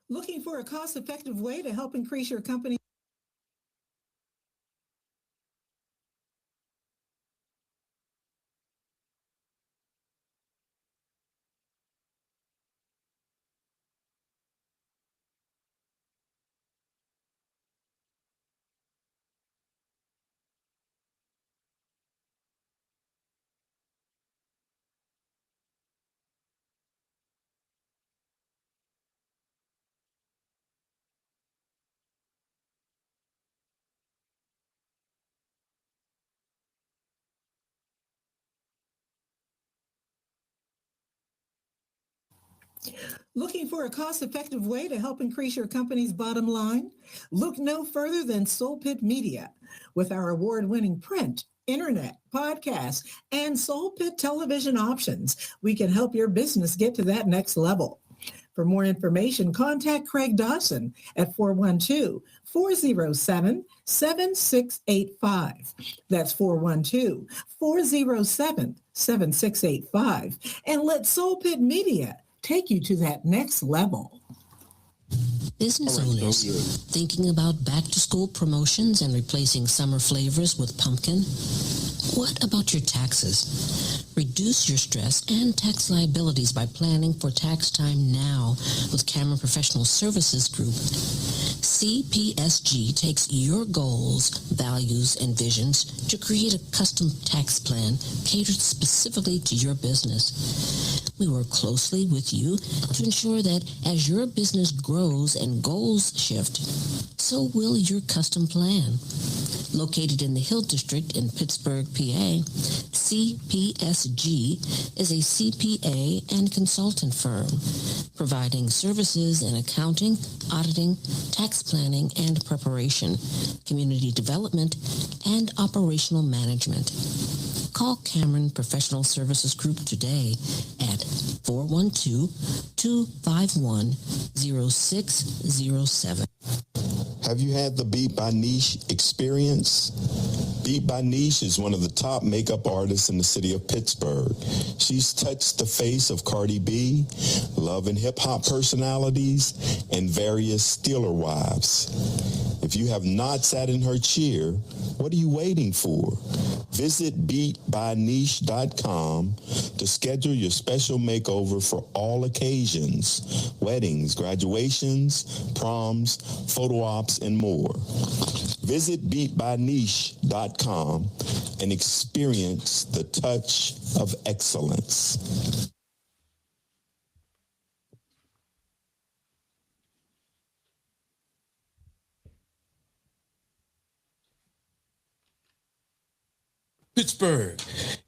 Looking for a cost-effective way to help increase your company? Looking for a cost-effective way to help increase your company's bottom line? Look no further than Soul Pit Media. With our award-winning print, internet, podcast, and Soul Pit television options, we can help your business get to that next level. For more information, contact Craig Dawson at 412-407-7685. That's 412-407-7685. And let Soul Pit Media take you to that next level. Business owners thinking about back-to-school promotions and replacing summer flavors with pumpkin? What about your taxes? Reduce your stress and tax liabilities by planning for tax time now with Cameron Professional Services Group. CPSG takes your goals, values, and visions to create a custom tax plan catered specifically to your business. We work closely with you to ensure that as your business grows and goals shift, so will your custom plan. Located in the Hill District in Pittsburgh, PA, CPSG is a CPA and consultant firm, providing services in accounting, auditing, tax planning and preparation, community development, and operational management. Call Cameron Professional Services Group today at 412-251-0607. Have you had the Beat by Niche experience? Beat by Niche is one of the top makeup artists in the city of Pittsburgh. She's touched the face of Cardi B, Love and Hip Hop personalities, and various Steeler wives. If you have not sat in her chair, what are you waiting for? Visit beatbyniche.com to schedule your special makeover for all occasions: weddings, graduations, proms, photo ops, and more. Visit beatbyniche.com and experience the touch of excellence. Pittsburgh,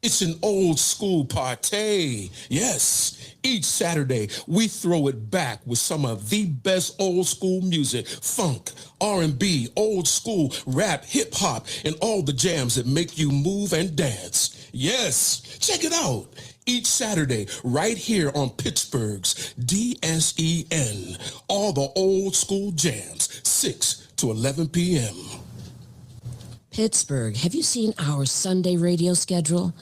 it's an old school party. Yes, each Saturday we throw it back with some of the best old school music, funk, R&B, old school, rap, hip hop, and all the jams that make you move and dance. Yes, check it out. Each Saturday, right here on Pittsburgh's DSEN, all the old school jams, 6 to 11 p.m. Pittsburgh, have you seen our Sunday radio schedule?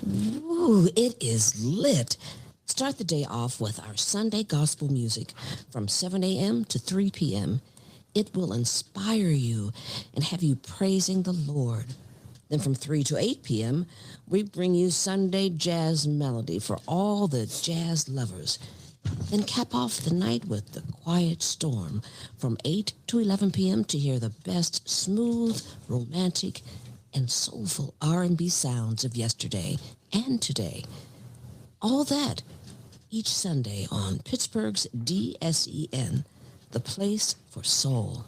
Ooh, it is lit. Start the day off with our Sunday gospel music from 7 a.m. to 3 p.m. It will inspire you and have you praising the Lord. Then from 3 to 8 p.m., we bring you Sunday jazz melody for all the jazz lovers. Then cap off the night with The Quiet Storm from 8 to 11 p.m. to hear the best smooth, romantic, and soulful R&B sounds of yesterday and today. All that each Sunday on Pittsburgh's DSEN, the place for soul.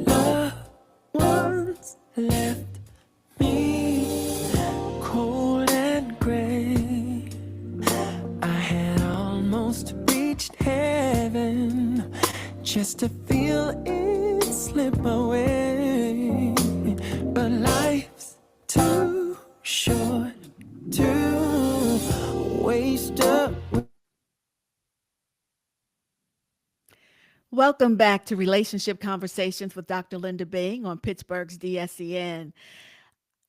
Love once left me cold and gray. I had almost reached heaven, to feel it slip away. But life's too short to waste up. Welcome back to Relationship Conversations with Dr. Linda Bing on Pittsburgh's DSCN.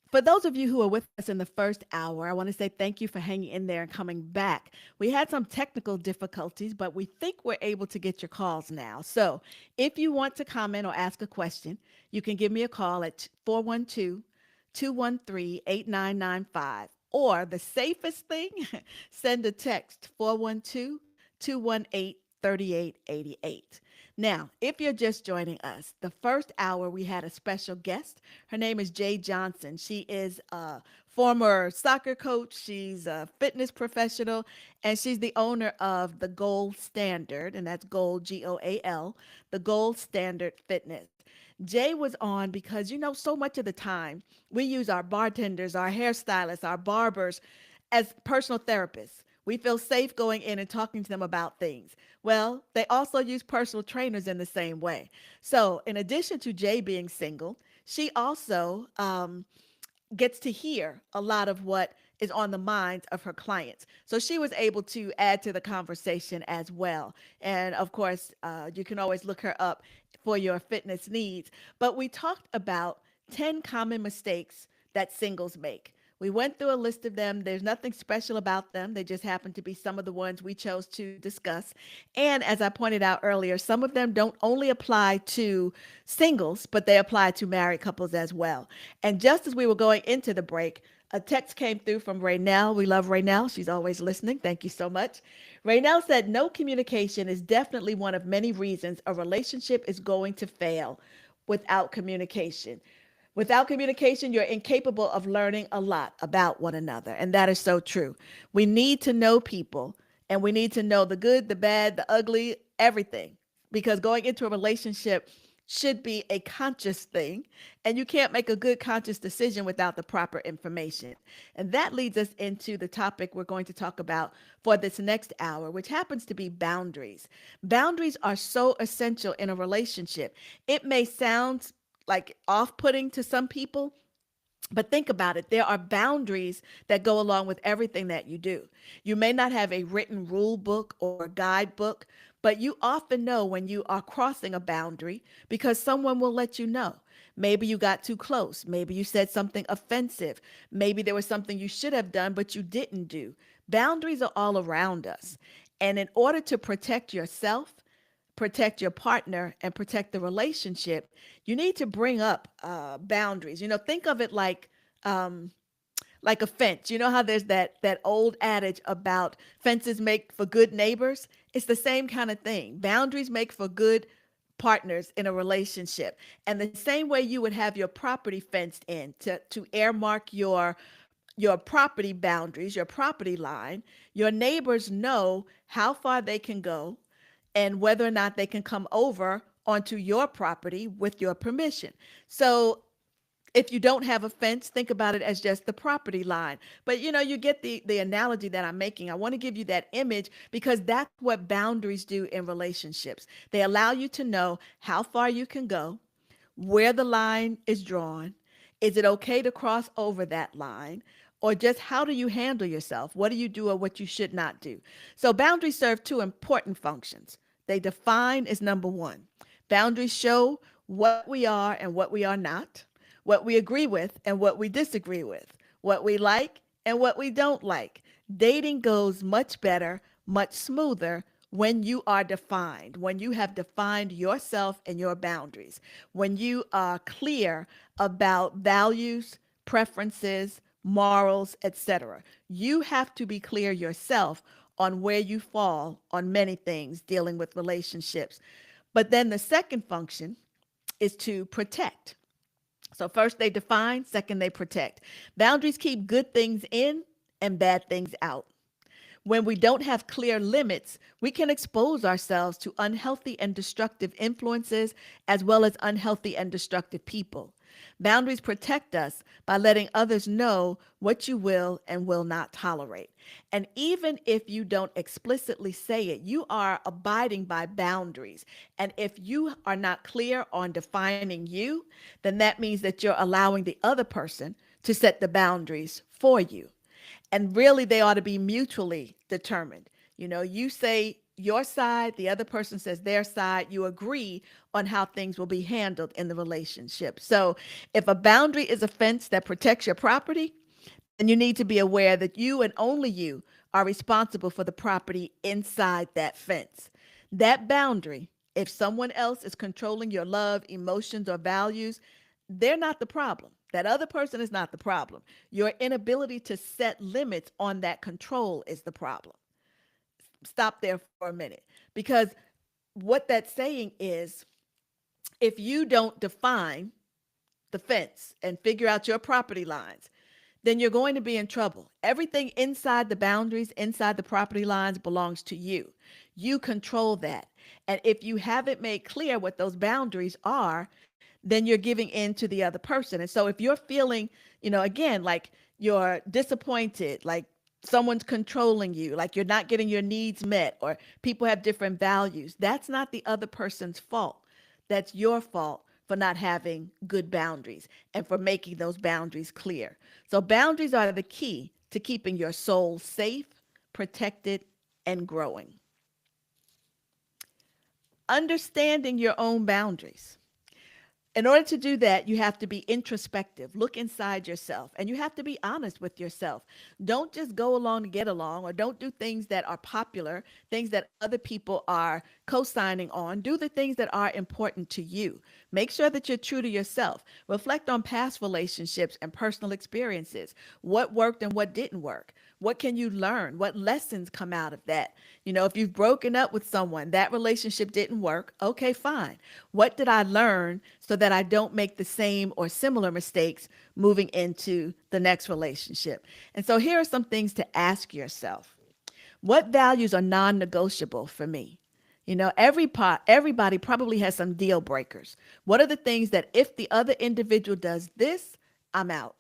For those of you who are with us in the first hour, I want to say thank you for hanging in there and coming back. We had some technical difficulties, but we think we're able to get your calls now. So if you want to comment or ask a question, you can give me a call at 412-213-8995. Or the safest thing, send a text 412-218-3888. Now, if you're just joining us, the first hour we had a special guest. Her name is Jay Johnson. She is a former soccer coach. She's a fitness professional, and she's the owner of the Gold Standard, and that's Gold, Goal, the Gold Standard Fitness. Jay was on because, so much of the time we use our bartenders, our hairstylists, our barbers as personal therapists. We feel safe going in and talking to them about things. Well, they also use personal trainers in the same way. So, in addition to Jay being single, she also gets to hear a lot of what is on the minds of her clients. So she was able to add to the conversation as well. And of course, you can always look her up for your fitness needs. But we talked about 10 common mistakes that singles make. We went through a list of them. There's nothing special about them. They just happen to be some of the ones we chose to discuss. And as I pointed out earlier, some of them don't only apply to singles, but they apply to married couples as well. And just as we were going into the break, a text came through from Raynell. We love Raynell. She's always listening. Thank you so much. Raynell said, no communication is definitely one of many reasons a relationship is going to fail without communication. Without communication, you're incapable of learning a lot about one another. And that is so true. We need to know people, and we need to know the good, the bad, the ugly, everything. Because going into a relationship should be a conscious thing. And you can't make a good conscious decision without the proper information. And that leads us into the topic we're going to talk about for this next hour, which happens to be boundaries. Boundaries are so essential in a relationship. It may sound like off-putting to some people, but think about it. There are boundaries that go along with everything that you do. You may not have a written rule book or a guidebook, but you often know when you are crossing a boundary because someone will let you know. Maybe you got too close. Maybe you said something offensive. Maybe there was something you should have done, but you didn't do. Boundaries are all around us. And in order to protect yourself, protect your partner, and protect the relationship, you need to bring up boundaries. Think of it like a fence. You know how there's that old adage about fences make for good neighbors? It's the same kind of thing. Boundaries make for good partners in a relationship. And the same way you would have your property fenced in to earmark your property boundaries, your property line, your neighbors know how far they can go and whether or not they can come over onto your property with your permission. So if you don't have a fence, think about it as just the property line. But you get the analogy that I'm making. I want to give you that image because that's what boundaries do in relationships. They allow you to know how far you can go, where the line is drawn. Is it okay to cross over that line? Or just how do you handle yourself? What do you do or what you should not do? So boundaries serve two important functions. They define is number one. Boundaries show what we are and what we are not, what we agree with and what we disagree with, what we like and what we don't like. Dating goes much better, much smoother when you are defined, when you have defined yourself and your boundaries, when you are clear about values, preferences, morals, etc. You have to be clear yourself on where you fall on many things dealing with relationships. But then the second function is to protect. So first they define, second they protect. Boundaries keep good things in and bad things out. When we don't have clear limits, we can expose ourselves to unhealthy and destructive influences as well as unhealthy and destructive people. Boundaries protect us by letting others know what you will and will not tolerate. And even if you don't explicitly say it, you are abiding by boundaries. And if you are not clear on defining you, then that means that you're allowing the other person to set the boundaries for you. And really, they ought to be mutually determined. You say your side, the other person says their side, you agree on how things will be handled in the relationship. So if a boundary is a fence that protects your property, then you need to be aware that you and only you are responsible for the property inside that fence. That boundary, if someone else is controlling your love, emotions, or values, they're not the problem. That other person is not the problem. Your inability to set limits on that control is the problem. Stop there for a minute, because what that's saying is, if you don't define the fence and figure out your property lines, then you're going to be in trouble. Everything inside the boundaries, inside the property lines, belongs to you. You control that. And if you haven't made clear what those boundaries are, then you're giving in to the other person. And so if you're feeling, again, like you're disappointed, like someone's controlling you, like you're not getting your needs met, or people have different values, that's not the other person's fault. That's your fault for not having good boundaries and for making those boundaries clear. So boundaries are the key to keeping your soul safe, protected, and growing. Understanding your own boundaries. In order to do that, you have to be introspective, look inside yourself, and you have to be honest with yourself. Don't just go along to get along, or don't do things that are popular, things that other people are co-signing on. Do the things that are important to you. Make sure that you're true to yourself. Reflect on past relationships and personal experiences. What worked and what didn't work? What can you learn? What lessons come out of that? If you've broken up with someone, that relationship didn't work. Okay, fine. What did I learn so that I don't make the same or similar mistakes moving into the next relationship? And so here are some things to ask yourself. What values are non-negotiable for me? Everybody probably has some deal breakers. What are the things that if the other individual does this, I'm out?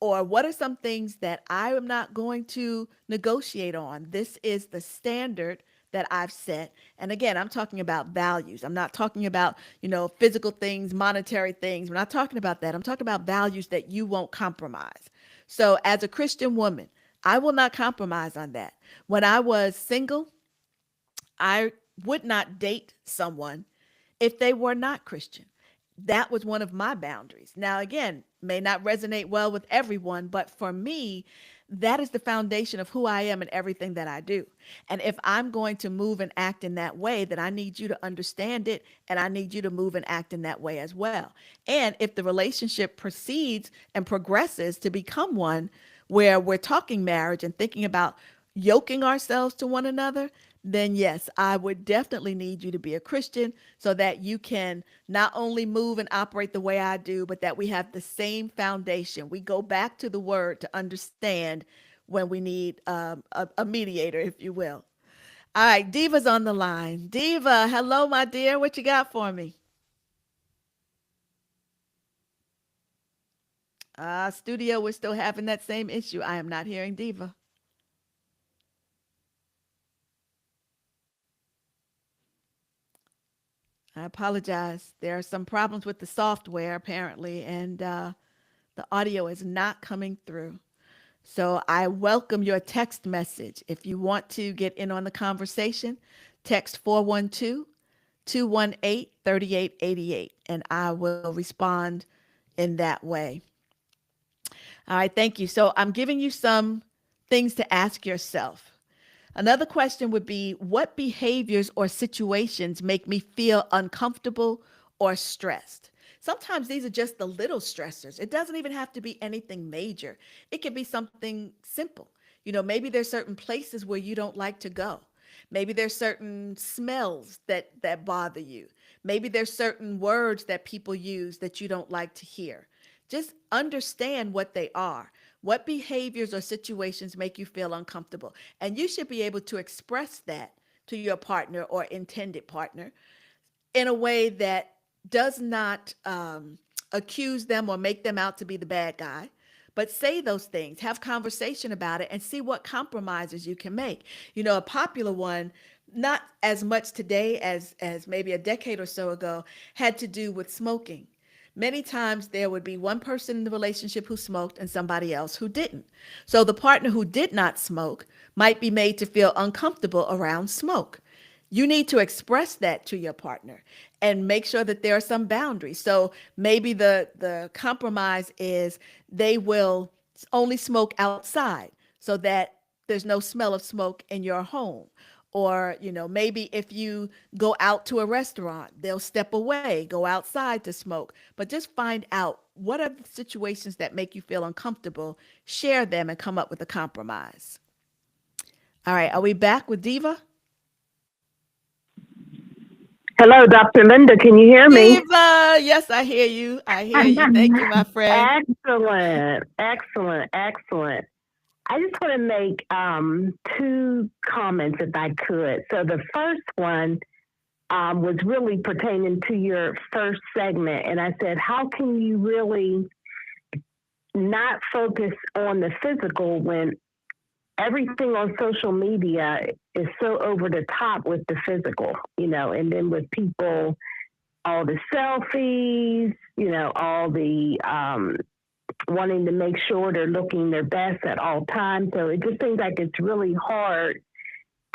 Or what are some things that I am not going to negotiate on? This is the standard that I've set. And again, I'm talking about values. I'm not talking about, physical things, monetary things. We're not talking about that. I'm talking about values that you won't compromise. So as a Christian woman, I will not compromise on that. When I was single, I would not date someone if they were not Christian. That was one of my boundaries. Now, again, may not resonate well with everyone, but for me, that is the foundation of who I am and everything that I do. And if I'm going to move and act in that way, then I need you to understand it, and I need you to move and act in that way as well. And if the relationship proceeds and progresses to become one where we're talking marriage and thinking about yoking ourselves to one another, then yes, I would definitely need you to be a Christian so that you can not only move and operate the way I do, but that we have the same foundation. We go back to the word to understand when we need a mediator, if you will. All right, Diva's on the line. Diva, hello, my dear. What you got for me? Studio, we're still having that same issue. I am not hearing Diva. I apologize. There are some problems with the software apparently, and the audio is not coming through. So I welcome your text message. If you want to get in on the conversation, text 412-218-3888, and I will respond in that way. All right, thank you. So I'm giving you some things to ask yourself. Another question would be, what behaviors or situations make me feel uncomfortable or stressed? Sometimes these are just the little stressors. It doesn't even have to be anything major. It could be something simple. Maybe there's certain places where you don't like to go. Maybe there's certain smells that bother you. Maybe there's certain words that people use that you don't like to hear. Just understand what they are. What behaviors or situations make you feel uncomfortable? And you should be able to express that to your partner or intended partner in a way that does not accuse them or make them out to be the bad guy, but say those things, have conversation about it, and see what compromises you can make. A popular one, not as much today as maybe a decade or so ago, had to do with smoking. Many times there would be one person in the relationship who smoked and somebody else who didn't. So the partner who did not smoke might be made to feel uncomfortable around smoke. You need to express that to your partner and make sure that there are some boundaries. So maybe the compromise is they will only smoke outside so that there's no smell of smoke in your home. Or, maybe if you go out to a restaurant, they'll step away, go outside to smoke. But just find out what are the situations that make you feel uncomfortable, share them, and come up with a compromise. All right, are we back with Diva? Hello, Dr. Linda. Can you hear me? Diva, yes, I hear you. I hear you. Thank you, my friend. Excellent, excellent, excellent. I just want to make two comments if I could. So the first one was really pertaining to your first segment. And I said, how can you really not focus on the physical when everything on social media is so over the top with the physical, and then with people, all the selfies, all the wanting to make sure they're looking their best at all times. So it just seems like it's really hard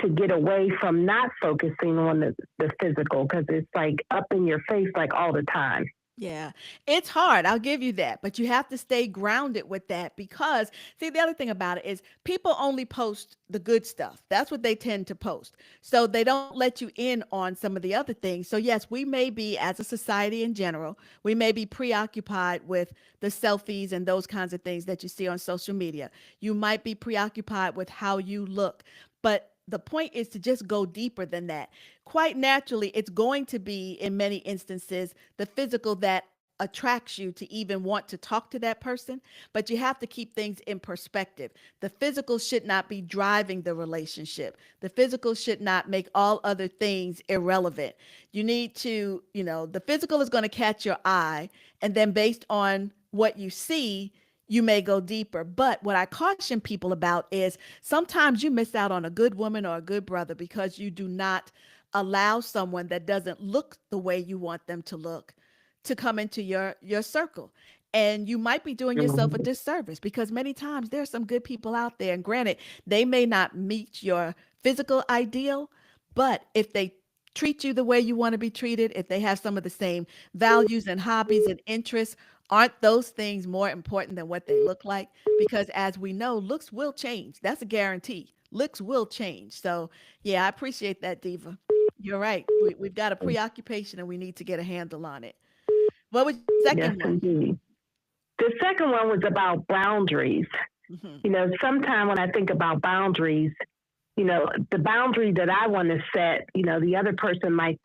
to get away from not focusing on the physical because it's like up in your face like all the time. Yeah, it's hard. I'll give you that. But you have to stay grounded with that because, see, the other thing about it is people only post the good stuff. That's what they tend to post. So they don't let you in on some of the other things. So, yes, we may be, as a society in general, we may be preoccupied with the selfies and those kinds of things that you see on social media. You might be preoccupied with how you look. But the point is to just go deeper than that. Quite naturally, it's going to be, in many instances, the physical that attracts you to even want to talk to that person, but you have to keep things in perspective. The physical should not be driving the relationship. The physical should not make all other things irrelevant. You need to, the physical is going to catch your eye, and then based on what you see, you may go deeper. But what I caution people about is sometimes you miss out on a good woman or a good brother because you do not allow someone that doesn't look the way you want them to look to come into your circle. And you might be doing yourself a disservice because many times there are some good people out there. And granted, they may not meet your physical ideal, but if they treat you the way you want to be treated, if they have some of the same values and hobbies and interests, aren't those things more important than what they look like? Because as we know, looks will change. That's a guarantee. Looks will change. So yeah, I appreciate that, Diva. You're right. We've got a preoccupation and we need to get a handle on it. What was the Yes, second one? indeed. The second one was about boundaries. Mm-hmm. Sometimes when I think about boundaries, the boundary that I want to set, the other person might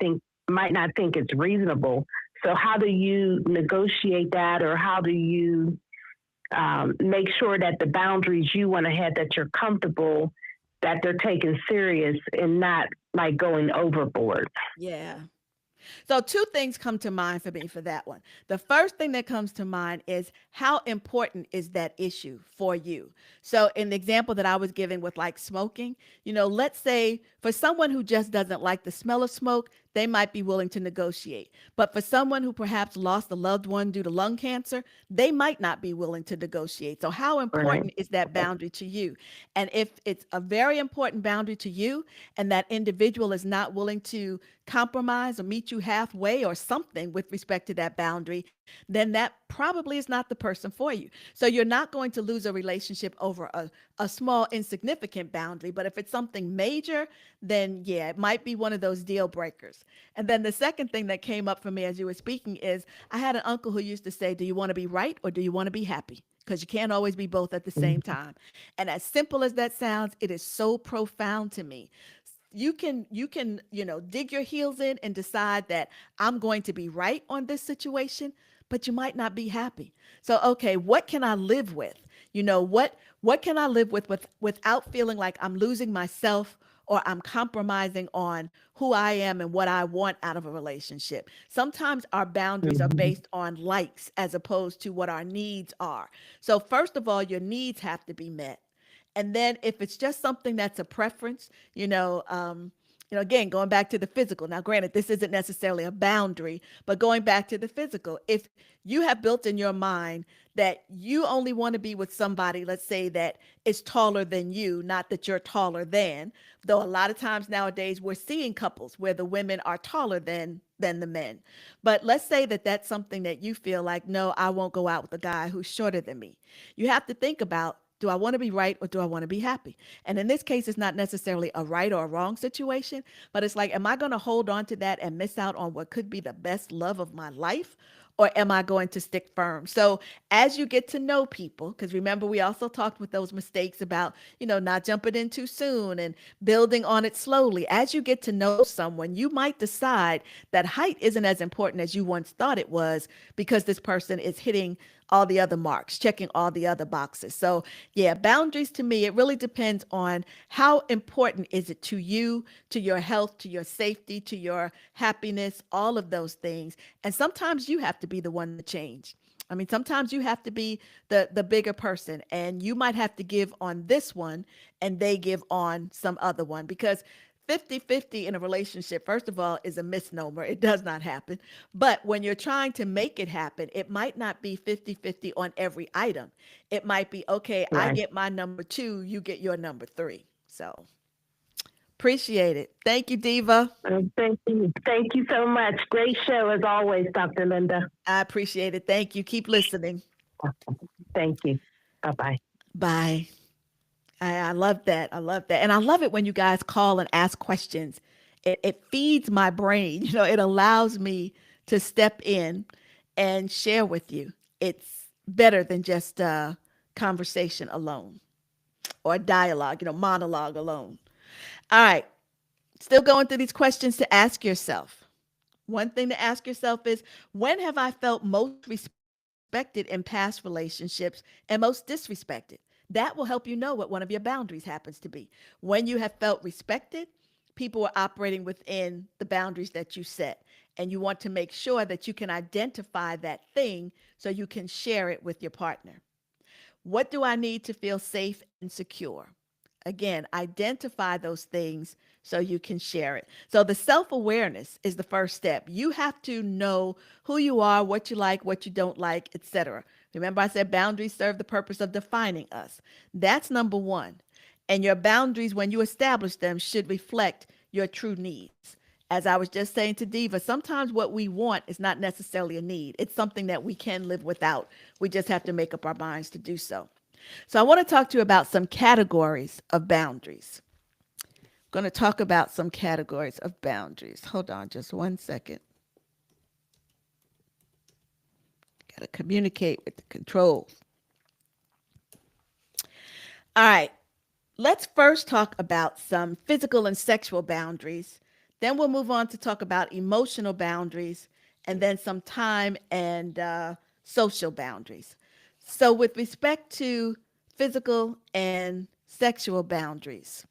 not think it's reasonable. So how do you negotiate that, or how do you make sure that the boundaries you want to have, that you're comfortable, that they're taken serious and not like going overboard? Yeah. So two things come to mind for me for that one. The first thing that comes to mind is how important is that issue for you? So in the example that I was giving with like smoking, let's say for someone who just doesn't like the smell of smoke, they might be willing to negotiate. But for someone who perhaps lost a loved one due to lung cancer, they might not be willing to negotiate. So how important is that boundary to you? And if it's a very important boundary to you and that individual is not willing to compromise or meet you halfway or something with respect to that boundary, then that probably is not the person for you. So you're not going to lose a relationship over a small, insignificant boundary. But if it's something major, then yeah, it might be one of those deal breakers. And then the second thing that came up for me as you were speaking is I had an uncle who used to say, do you want to be right or do you want to be happy? Because you can't always be both at the same time. And as simple as that sounds, it is so profound to me. You can dig your heels in and decide that I'm going to be right on this situation, but you might not be happy. So okay, what can I live with? What can I live with without feeling like I'm losing myself or I'm compromising on who I am and what I want out of a relationship. Sometimes our boundaries are Mhm. based on likes as opposed to what our needs are. So, first of all, your needs have to be met. And then if it's just something that's a preference, again, going back to the physical. Now, granted, this isn't necessarily a boundary, but going back to the physical, if you have built in your mind that you only want to be with somebody, let's say that is taller than you, not that you're taller than, though a lot of times nowadays we're seeing couples where the women are taller than the men. But let's say that that's something that you feel like, no, I won't go out with a guy who's shorter than me. You have to think about, do I want to be right or do I want to be happy? And in this case, it's not necessarily a right or a wrong situation, but it's like, am I going to hold on to that and miss out on what could be the best love of my life? Or am I going to stick firm? So as you get to know people, because remember, we also talked with those mistakes about, not jumping in too soon and building on it slowly. As you get to know someone, you might decide that height isn't as important as you once thought it was because this person is hitting all the other marks, checking all the other boxes. So, yeah, boundaries to me, it really depends on how important is it to you, to your health, to your safety, to your happiness, all of those things. And sometimes you have to be the one to change. I mean, sometimes you have to be the bigger person, and you might have to give on this one and they give on some other one, because 50-50 in a relationship, first of all, is a misnomer. It does not happen. But when you're trying to make it happen, it might not be 50-50 on every item. It might be, okay, I Right. get my number two, you get your number three. So appreciate it. Thank you, Diva. Thank you. Thank you so much. Great show as always, Dr. Linda. I appreciate it. Thank you. Keep listening. Thank you. Bye bye. Bye. I love that. I love that. And I love it when you guys call and ask questions. It feeds my brain. It allows me to step in and share with you. It's better than just a conversation alone or a dialogue, monologue alone. All right. Still going through these questions to ask yourself. One thing to ask yourself is, when have I felt most respected in past relationships and most disrespected? That will help you know what one of your boundaries happens to be. When you have felt respected, people are operating within the boundaries that you set. And you want to make sure that you can identify that thing so you can share it with your partner. What do I need to feel safe and secure? Again, identify those things so you can share it. So the self-awareness is the first step. You have to know who you are, what you like, what you don't like, etc. Remember, I said boundaries serve the purpose of defining us. That's number one. And your boundaries, when you establish them, should reflect your true needs. As I was just saying to Diva, sometimes what we want is not necessarily a need. It's something that we can live without. We just have to make up our minds to do so. So I want to talk to you about some categories of boundaries. I'm going to talk about some categories of boundaries. Hold on just one second. Got to communicate with the controls. All right. Let's first talk about some physical and sexual boundaries. Then we'll move on to talk about emotional boundaries, and then some time and social boundaries. So, with respect to physical and sexual boundaries,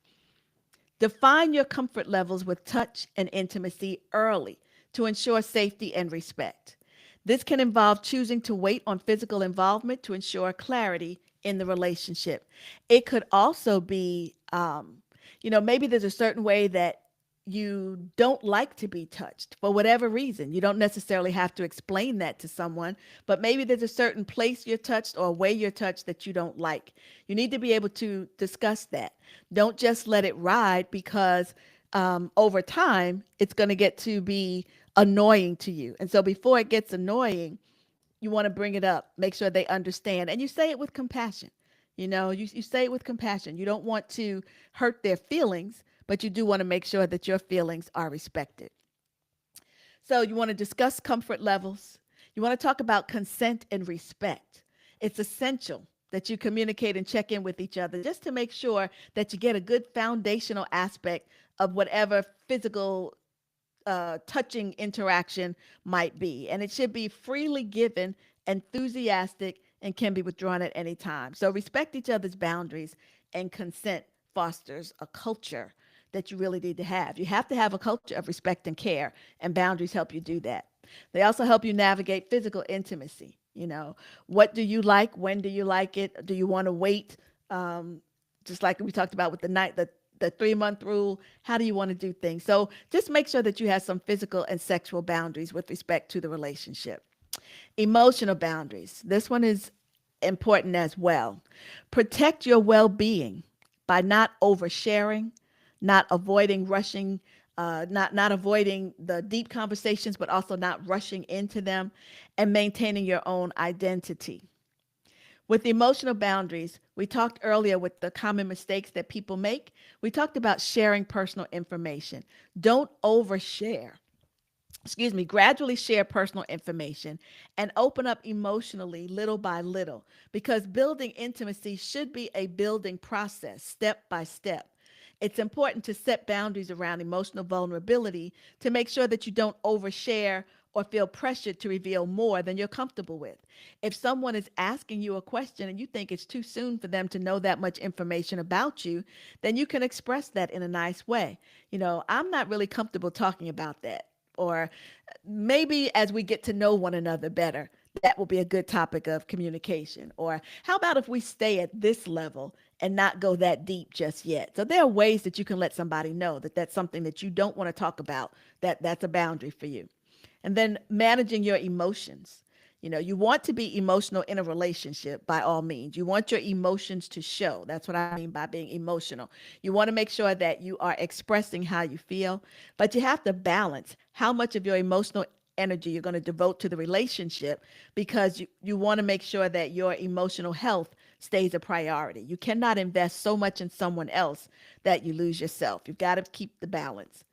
define your comfort levels with touch and intimacy early to ensure safety and respect. This can involve choosing to wait on physical involvement to ensure clarity in the relationship. It could also be, maybe there's a certain way that you don't like to be touched for whatever reason. You don't necessarily have to explain that to someone, but maybe there's a certain place you're touched or a way you're touched that you don't like. You need to be able to discuss that. Don't just let it ride, because over time it's going to get to be annoying to you. And so before it gets annoying, you want to bring it up, make sure they understand, and you say it with compassion. You say it with compassion. You don't want to hurt their feelings, but you do want to make sure that your feelings are respected. So you want to discuss comfort levels. You want to talk about consent and respect. It's essential that you communicate and check in with each other just to make sure that you get a good foundational aspect of whatever physical touching interaction might be. And it should be freely given, enthusiastic, and can be withdrawn at any time. So respect each other's boundaries, and consent fosters a culture that you really need to have. You have to have a culture of respect and care, and boundaries help you do that. They also help you navigate physical intimacy. What do you like? When do you like it? Do you want to wait? Um, just like we talked about with the 3 month rule. How do you want to do things? So just make sure that you have some physical and sexual boundaries with respect to the relationship. Emotional boundaries. This one is important as well. Protect your well being by not oversharing, not avoiding rushing, not avoiding the deep conversations, but also not rushing into them, and maintaining your own identity. With emotional boundaries, we talked earlier with the common mistakes that people make. We talked about sharing personal information. Don't overshare. Excuse me, gradually share personal information and open up emotionally little by little, because building intimacy should be a building process, step by step. It's important to set boundaries around emotional vulnerability to make sure that you don't overshare or feel pressured to reveal more than you're comfortable with. If someone is asking you a question and you think it's too soon for them to know that much information about you, then you can express that in a nice way. I'm not really comfortable talking about that. Or maybe as we get to know one another better, that will be a good topic of communication. Or how about if we stay at this level and not go that deep just yet? So there are ways that you can let somebody know that that's something that you don't want to talk about, that's a boundary for you. And then managing your emotions. You want to be emotional in a relationship by all means. You want your emotions to show. That's what I mean by being emotional. You want to make sure that you are expressing how you feel, but you have to balance how much of your emotional energy you're going to devote to the relationship, because you want to make sure that your emotional health stays a priority. You cannot invest so much in someone else that you lose yourself. You've got to keep the balance.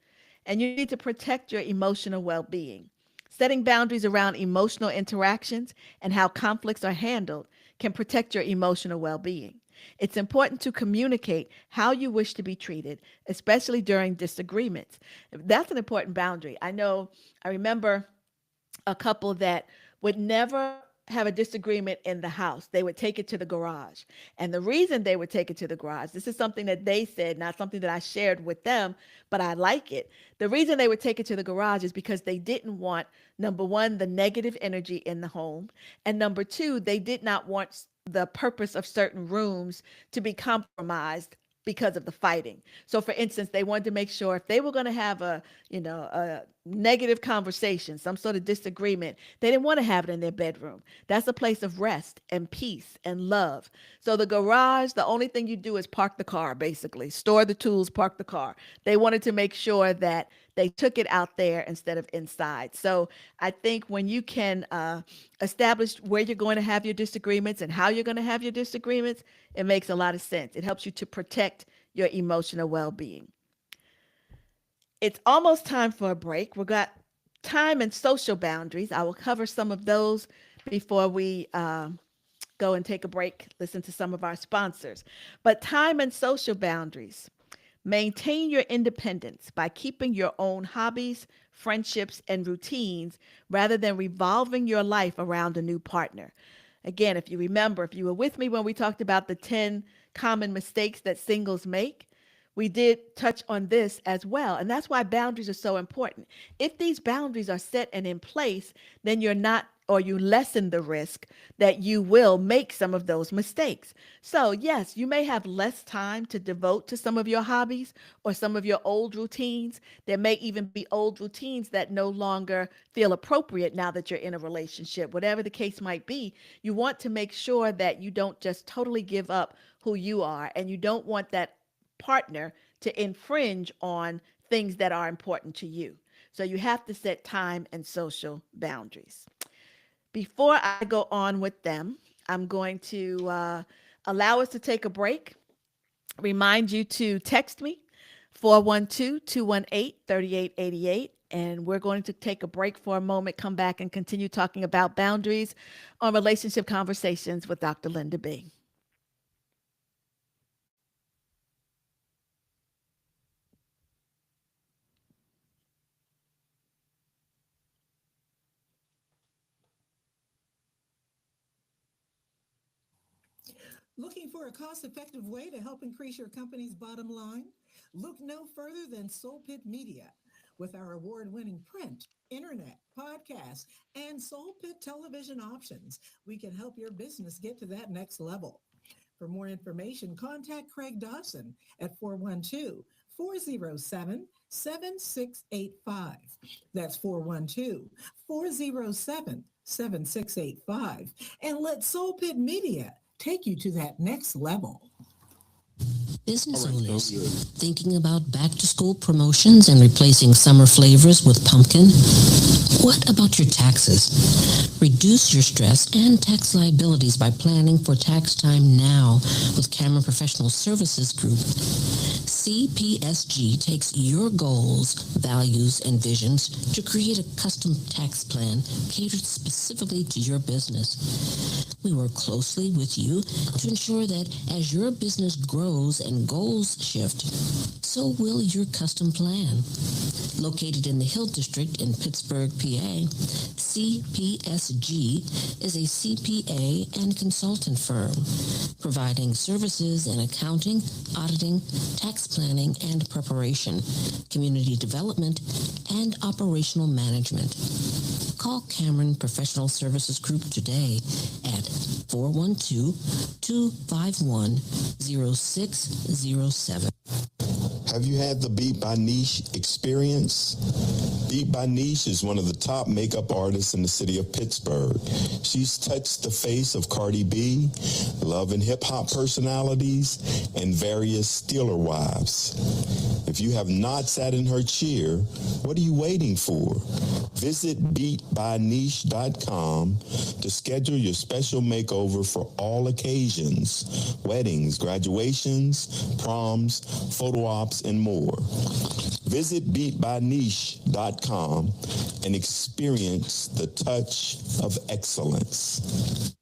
And you need to protect your emotional well being. Setting boundaries around emotional interactions and how conflicts are handled can protect your emotional well being. It's important to communicate how you wish to be treated, especially during disagreements. That's an important boundary. I remember a couple that would never have a disagreement in the house. They would take it to the garage. And the reason they would take it to the garage, this is something that they said, not something that I shared with them, but I like it. The reason they would take it to the garage is because they didn't want, number one, the negative energy in the home. And number two, they did not want the purpose of certain rooms to be compromised because of the fighting. So for instance, they wanted to make sure if they were going to have a negative conversation, some sort of disagreement, they didn't want to have it in their bedroom. That's a place of rest and peace and love. So the garage, the only thing you do is park the car, basically. Store the tools, park the car. They wanted to make sure that they took it out there instead of inside. So I think when you can establish where you're going to have your disagreements and how you're going to have your disagreements, it makes a lot of sense. It helps you to protect your emotional well-being. It's almost time for a break. We've got time and social boundaries. I will cover some of those before we go and take a break, listen to some of our sponsors. But time and social boundaries. Maintain your independence by keeping your own hobbies, friendships, and routines rather than revolving your life around a new partner. Again, if you remember, if you were with me when we talked about the 10 common mistakes that singles make, we did touch on this as well. And that's why boundaries are so important. If these boundaries are set and in place, then you're not, or you lessen the risk that you will make some of those mistakes. So, yes, you may have less time to devote to some of your hobbies or some of your old routines. There may even be old routines that no longer feel appropriate now that you're in a relationship. Whatever the case might be, you want to make sure that you don't just totally give up who you are, and you don't want that partner to infringe on things that are important to you. So you have to set time and social boundaries. Before I go on with them, I'm going to allow us to take a break. Remind you to text me 412-218-3888. And we're going to take a break for a moment, come back and continue talking about boundaries on Relationship Conversations with Dr. Linda B. Looking for a cost effective way to help increase your company's bottom line? Look no further than Soul Pit Media. With our award-winning print, internet, podcast, and Soul Pit television options, we can help your business get to that next level. For more information, contact Craig Dawson at 412-407-7685. That's 412-407-7685. And let Soul Pit Media take you to that next level. Business owners thinking about back-to-school promotions and replacing summer flavors with pumpkin? What about your taxes? Reduce your stress and tax liabilities by planning for tax time now with Cameron Professional Services Group. CPSG takes your goals, values, and visions to create a custom tax plan catered specifically to your business. We work closely with you to ensure that as your business grows and goals shift, so will your custom plan. Located in the Hill District in Pittsburgh, PA, CPSG is a CPA and consultant firm, providing services in accounting, auditing, tax planning and preparation, community development, and operational management. Call Cameron Professional Services Group today at 412-251-0607. Have you had the Beat by Niche experience? Beat by Niche is one of the top makeup artists in the city of Pittsburgh. She's touched the face of Cardi B, Love and Hip Hop personalities, and various Steeler wives. If you have not sat in her chair, what are you waiting for? Visit beatbyniche.com to schedule your special makeover for all occasions: weddings, graduations, proms, photo ops, and more. Visit beatbyniche.com and experience the touch of excellence.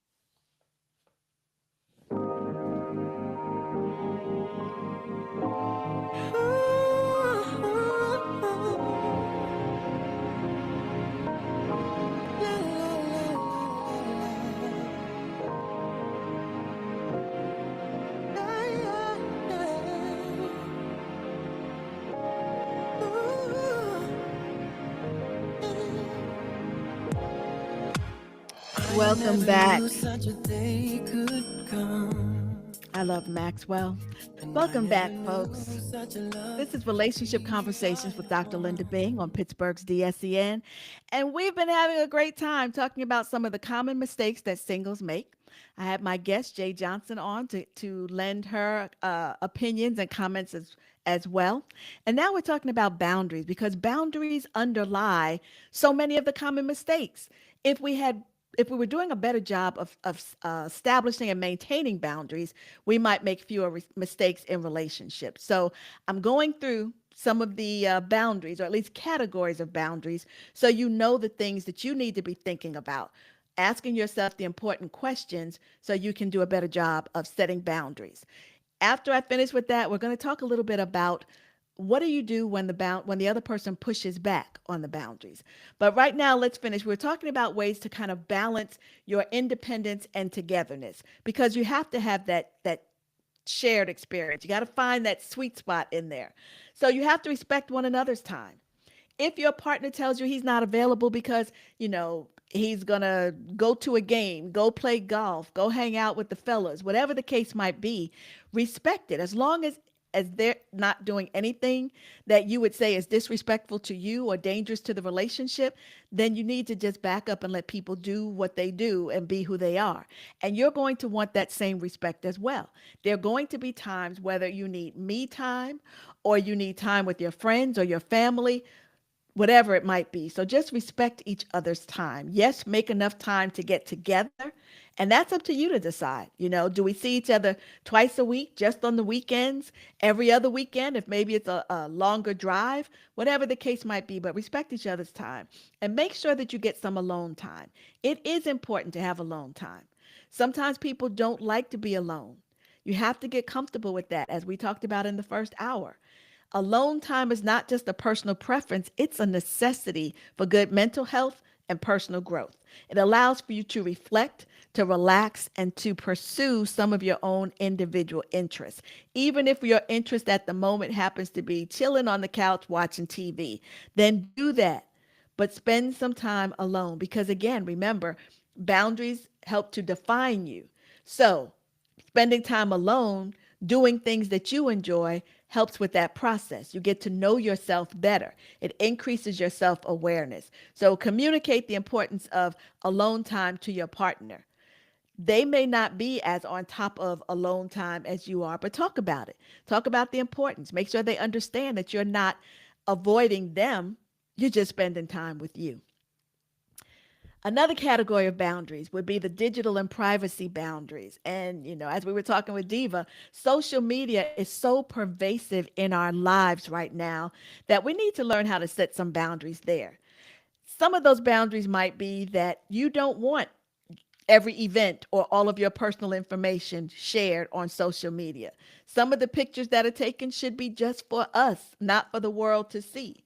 Welcome back. I love Maxwell. Welcome back, folks. This is Relationship Conversations with Dr. Linda Bing on Pittsburgh's DSEN. And we've been having a great time talking about some of the common mistakes that singles make. I had my guest, Jay Johnson, on to lend her opinions and comments as well. And now we're talking about boundaries, because boundaries underlie so many of the common mistakes. If we were doing a better job of establishing and maintaining boundaries, we might make fewer mistakes in relationships. So I'm going through some of the boundaries, or at least categories of boundaries, so you know the things that you need to be thinking about, asking yourself the important questions so you can do a better job of setting boundaries. After I finish with that, we're going to talk a little bit about what do you do when the other person pushes back on the boundaries. But right now, let's finish. We're talking about ways to kind of balance your independence and togetherness, because you have to have that shared experience. You got to find that sweet spot in there. So you have to respect one another's time. If your partner tells you he's not available because, he's going to go to a game, go play golf, go hang out with the fellas, whatever the case might be, respect it. As long as they're not doing anything that you would say is disrespectful to you or dangerous to the relationship, then you need to just back up and let people do what they do and be who they are. And you're going to want that same respect as well. There are going to be times, whether you need me time or you need time with your friends or your family, whatever it might be. So just respect each other's time. Yes, make enough time to get together. And that's up to you to decide. Do we see each other twice a week, just on the weekends, every other weekend, if maybe it's a longer drive, whatever the case might be, but respect each other's time and make sure that you get some alone time. It is important to have alone time. Sometimes people don't like to be alone. You have to get comfortable with that, as we talked about in the first hour. Alone time is not just a personal preference, it's a necessity for good mental health and personal growth. It allows for you to reflect, to relax and to pursue some of your own individual interests. Even if your interest at the moment happens to be chilling on the couch watching TV, then do that. But spend some time alone because, again, remember, boundaries help to define you. So, spending time alone, doing things that you enjoy, helps with that process. You get to know yourself better. It increases your self awareness. So, communicate the importance of alone time to your partner. They may not be as on top of alone time as you are, but talk about it. Talk about the importance. Make sure they understand that you're not avoiding them, you're just spending time with you. Another category of boundaries would be the digital and privacy boundaries. And, as we were talking with Diva, social media is so pervasive in our lives right now that we need to learn how to set some boundaries there. Some of those boundaries might be that you don't want every event or all of your personal information shared on social media. Some of the pictures that are taken should be just for us, not for the world to see.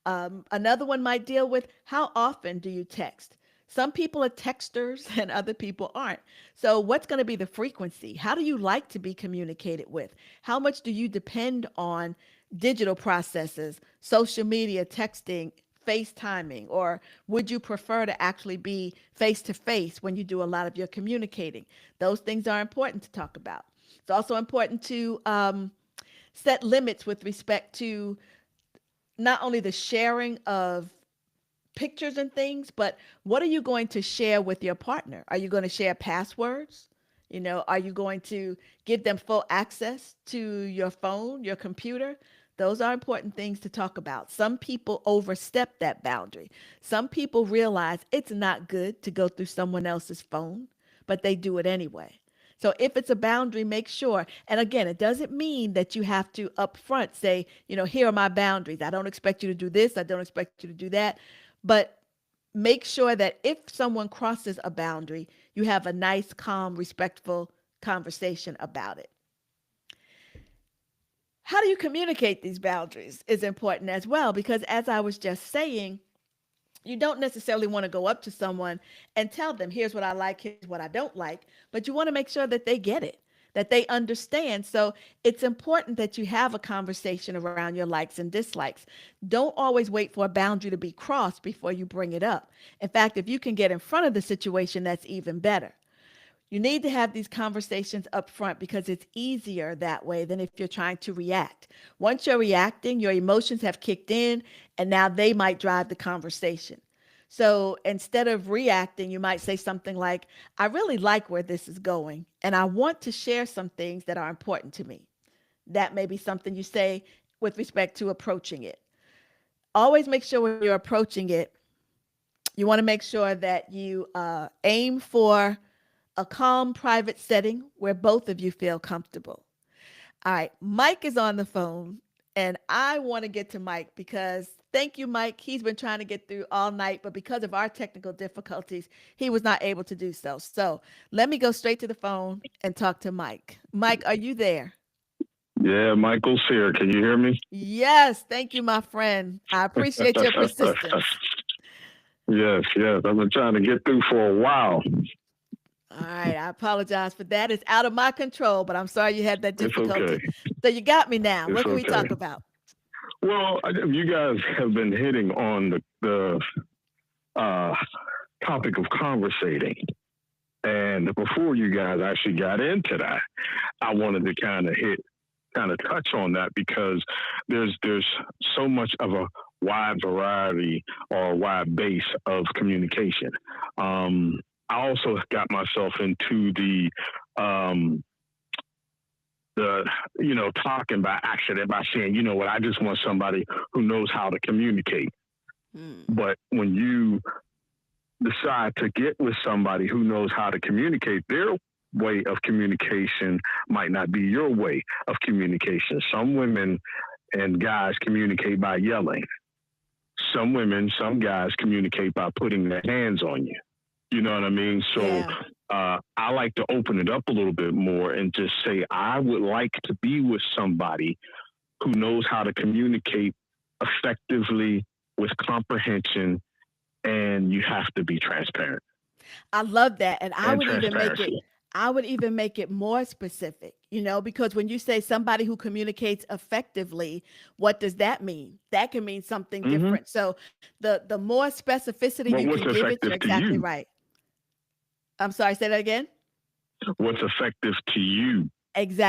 Another one might deal with how often do you text? Some people are texters and other people aren't. So, what's going to be the frequency? How do you like to be communicated with? How much do you depend on digital processes, social media, texting, FaceTiming, or would you prefer to actually be face to face when you do a lot of your communicating? Those things are important to talk about. It's also important to set limits with respect to not only the sharing of pictures and things, but what are you going to share with your partner? Are you going to share passwords? Are you going to give them full access to your phone, your computer? Those are important things to talk about. Some people overstep that boundary. Some people realize it's not good to go through someone else's phone, but they do it anyway. So if it's a boundary, make sure. And again, it doesn't mean that you have to upfront say, here are my boundaries. I don't expect you to do this. I don't expect you to do that. But make sure that if someone crosses a boundary, you have a nice, calm, respectful conversation about it. How do you communicate these boundaries is important as well, because as I was just saying, you don't necessarily want to go up to someone and tell them, here's what I like, here's what I don't like, but you want to make sure that they get it, that they understand. So it's important that you have a conversation around your likes and dislikes. Don't always wait for a boundary to be crossed before you bring it up. In fact, if you can get in front of the situation, that's even better. You need to have these conversations up front because it's easier that way than if you're trying to react. Once you're reacting, your emotions have kicked in and now they might drive the conversation. So instead of reacting, you might say something like, I really like where this is going and I want to share some things that are important to me. That may be something you say with respect to approaching it. Always make sure when you're approaching it, you want to make sure that you aim for a calm, private setting where both of you feel comfortable. All right, Mike is on the phone, and I want to get to Mike because thank you, Mike. He's been trying to get through all night, but because of our technical difficulties, he was not able to do so. So let me go straight to the phone and talk to Mike. Mike, are you there? Yeah, Michael's here. Can you hear me? Yes, thank you, my friend. I appreciate your persistence. Yes. I've been trying to get through for a while. All right, I apologize for that. It's out of my control, but I'm sorry you had that difficulty. It's okay. So you got me now. It's What can we okay. talk about? Well, you guys have been hitting on the topic of conversating. And before you guys actually got into that, I wanted to kind of touch on that because there's so much of a wide variety or wide base of communication. I also got myself into the talking by accident by saying, you know what, I just want somebody who knows how to communicate. But when you decide to get with somebody who knows how to communicate, their way of communication might not be your way of communication. Some women and guys communicate by yelling. Some women, some guys communicate by putting their hands on you. You know what I mean? So yeah. I like to open it up a little bit more and just say, I would like to be with somebody who knows how to communicate effectively with comprehension, and you have to be transparent. I love that. And and transparency. I would even make it more specific, because when you say somebody who communicates effectively, what does that mean? That can mean something Hmm. different. So the more specificity But you what's can give it, effective you're to exactly you? right. I'm sorry, say that again. What's effective to you?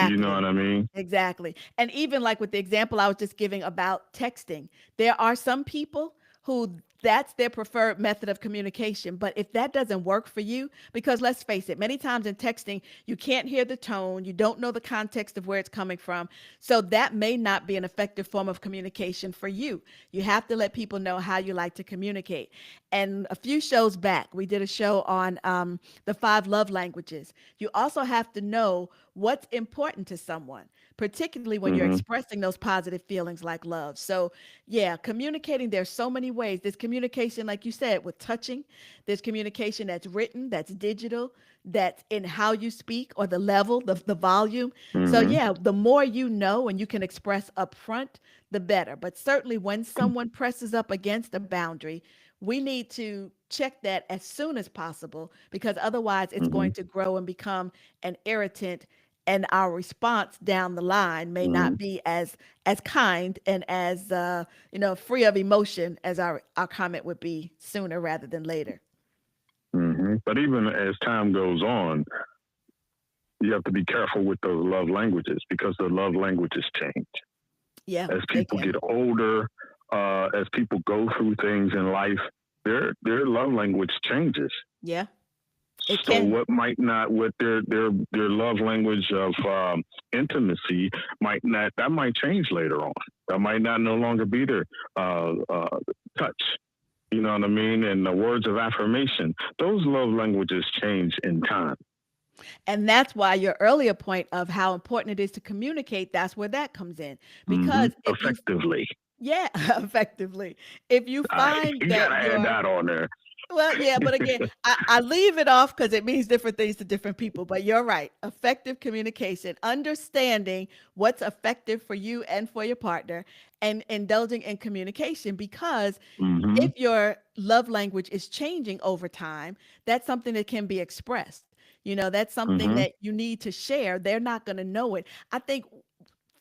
You know what Exactly. I mean? Exactly. And even like with the example I was just giving about texting, there are some people who that's their preferred method of communication. But if that doesn't work for you, because let's face it, many times in texting, you can't hear the tone, you don't know the context of where it's coming from. So that may not be an effective form of communication for you. You have to let people know how you like to communicate. And a few shows back, we did a show on the five love languages. You also have to know what's important to someone, particularly when you're Hmm. expressing those positive feelings like love. So, yeah, communicating, there's so many ways. There's communication, like you said, with touching, there's communication that's written, that's digital, that's in how you speak or the level, the volume. So, Hmm. yeah, the more you know and you can express upfront, the better. But certainly when someone presses up against a boundary, we need to check that as soon as possible because otherwise it's Hmm. going to grow and become an irritant, and our response down the line may Hmm. not be as kind and as free of emotion as our comment would be sooner rather than later. Hmm. But even as time goes on, you have to be careful with those love languages because the love languages change Yeah, as they people can. get older. As people go through things in life, their love language changes. Yeah, it So can. what might not, what their love language of intimacy might not, that might change later on. That might not no longer be their touch. You know what I mean? And the words of affirmation, those love languages change in time. And that's why your earlier point of how important it is to communicate, that's where that comes in. Hmm. Because if you Effectively. yeah, effectively. If you All right. find You got to that add you're that on there. Well, yeah, but again, I leave it off because it means different things to different people. But you're right. Effective communication, understanding what's effective for you and for your partner, and indulging in communication because Hmm. if your love language is changing over time, that's something that can be expressed. That's something Hmm. that you need to share. They're not going to know it. I think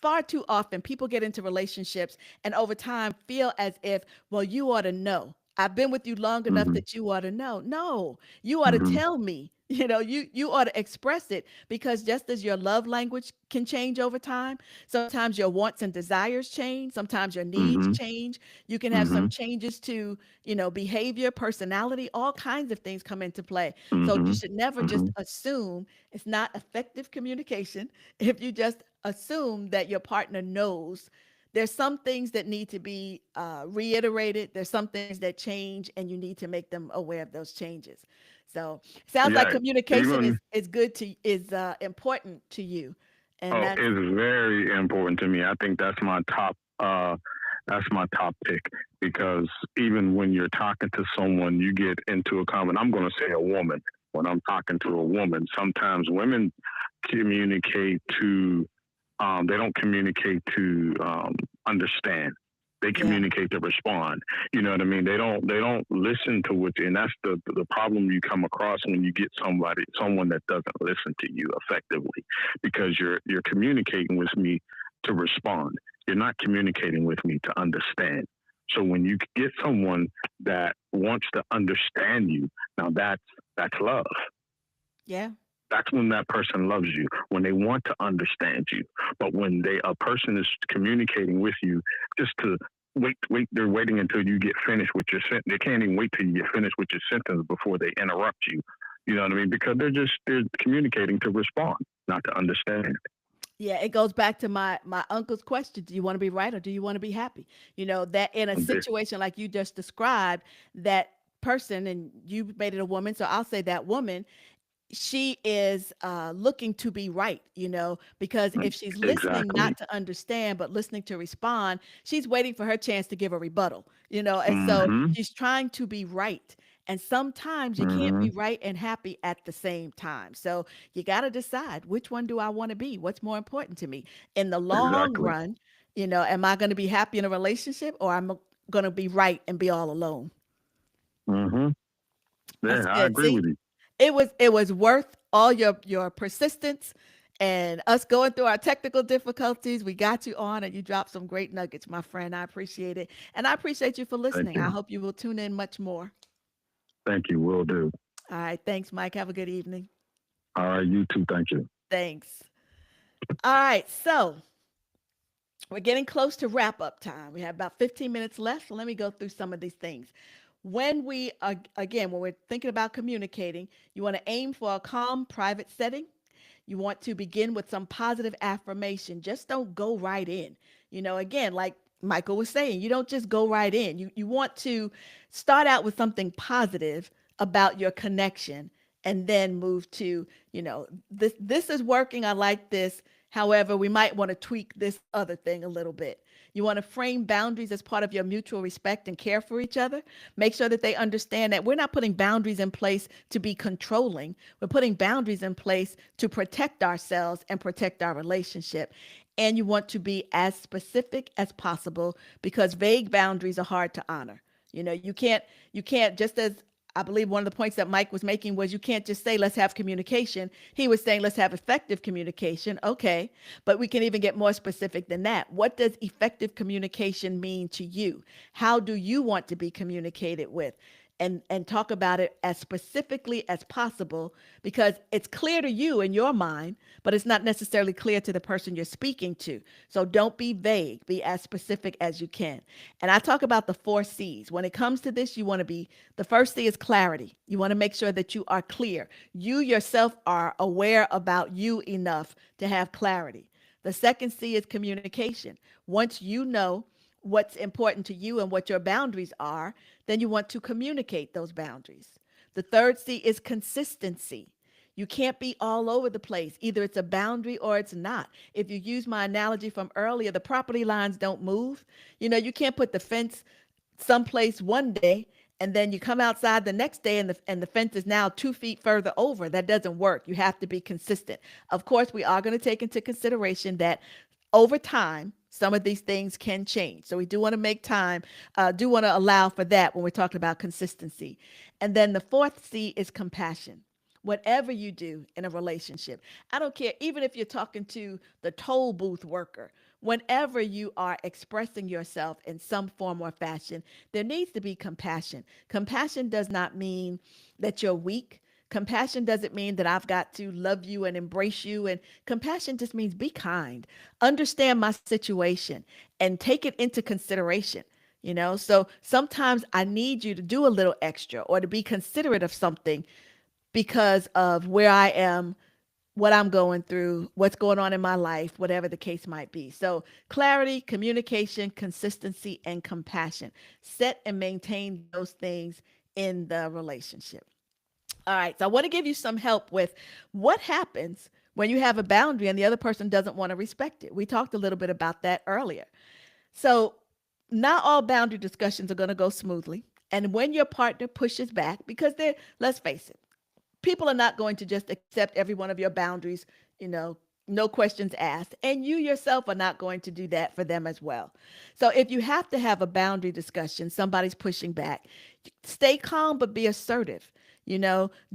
far too often people get into relationships and over time feel as if, well, you ought to know. I've been with you long enough Hmm. that you ought to know. No, you ought to Hmm. tell me. You ought to express it because just as your love language can change over time, sometimes your wants and desires change, sometimes your needs Hmm. change. You can have some Hmm. changes to, behavior, personality, all kinds of things come into play. So you Hmm. should never just Hmm. assume. It's not effective communication if you just assume that your partner knows. There's some things that need to be reiterated. There's some things that change, and you need to make them aware of those changes. So, sounds like Yeah. communication Even is important to you, and Oh, that's it's very important to me. I think that's my top pick because even when you're talking to someone, you get into a comment. I'm going to say a woman. When I'm talking to a woman, sometimes women communicate to they don't communicate to understand. They yeah, communicate to respond. You know what I mean? They don't listen to what you, and that's the problem you come across when you get someone that doesn't listen to you effectively, because you're communicating with me to respond. You're not communicating with me to understand. So when you get someone that wants to understand you, now that's love. yeah, That's when that person loves you, when they want to understand you. But when a person is communicating with you just to wait, they're waiting until you get finished with your sentence. They can't even wait till you get finished with your sentence before they interrupt you. You know what I mean? Because they're communicating to respond, not to understand. yeah. It goes back to my uncle's question: do you want to be right or do you want to be happy? That in a situation like you just described, that person, and you made it a woman, so I'll say that woman, she is looking to be right, because if she's listening Exactly. not to understand, but listening to respond, she's waiting for her chance to give a rebuttal, and so Mm-hmm. she's trying to be right. And sometimes you can't Mm-hmm. be right and happy at the same time. So you got to decide, which one do I want to be? What's more important to me in the long Exactly. run? Am I going to be happy in a relationship or I'm going to be right and be all alone? Mm-hmm. Yeah, That's I good. agree See, with you. it was worth all your persistence and us going through our technical difficulties. We got you on and you dropped some great nuggets, my friend. I appreciate it. And I appreciate you for Thank listening. I you. hope you will tune in much more. Thank you. Will do. All right. Thanks, Mike. Have a good evening. All right. You too. Thank you. Thanks. All right. So we're getting close to wrap up time. We have about 15 minutes left. So let me go through some of these things. When we, again, when we're thinking about communicating, you want to aim for a calm, private setting. You want to begin with some positive affirmation. Just don't go right in. Again, like Michael was saying, you don't just go right in. You want to start out with something positive about your connection and then move to, this is working. I like this. However, we might want to tweak this other thing a little bit. You want to frame boundaries as part of your mutual respect and care for each other. Make sure that they understand that we're not putting boundaries in place to be controlling. We're putting boundaries in place to protect ourselves and protect our relationship. And you want to be as specific as possible because vague boundaries are hard to honor. You can't just as I believe one of the points that Mike was making was you can't just say, let's have communication. He was saying, let's have effective communication. Okay. But we can even get more specific than that. What does effective communication mean to you? How do you want to be communicated with? And talk about it as specifically as possible because it's clear to you in your mind, but it's not necessarily clear to the person you're speaking to. So don't be vague, be as specific as you can. And I talk about the 4 C's. When it comes to this, you want to be, the first C is clarity. You want to make sure that you are clear. You yourself are aware about you enough to have clarity. The second C is communication. Once you know what's important to you and what your boundaries are, then you want to communicate those boundaries. The third C is consistency. You can't be all over the place. Either it's a boundary or it's not. If you use my analogy from earlier, the property lines don't move. You can't put the fence someplace one day and then you come outside the next day and the fence is now 2 feet further over. That doesn't work. You have to be consistent. Of course, we are going to take into consideration that over time, some of these things can change. So we do want to make time, do want to allow for that when we're talking about consistency. And then the fourth C is compassion. Whatever you do in a relationship, I don't care, even if you're talking to the toll booth worker, whenever you are expressing yourself in some form or fashion, there needs to be compassion. Compassion does not mean that you're weak. Compassion doesn't mean that I've got to love you and embrace you. And compassion just means be kind, understand my situation, and take it into consideration. So sometimes I need you to do a little extra or to be considerate of something because of where I am, what I'm going through, what's going on in my life, whatever the case might be. So clarity, communication, consistency, and compassion. Set and maintain those things in the relationship. All right. So I want to give you some help with what happens when you have a boundary and the other person doesn't want to respect it. We talked a little bit about that earlier. So not all boundary discussions are going to go smoothly. And when your partner pushes back, because let's face it, people are not going to just accept every one of your boundaries, you know, no questions asked. And you yourself are not going to do that for them as well. So if you have to have a boundary discussion, somebody's pushing back, stay calm, but be assertive.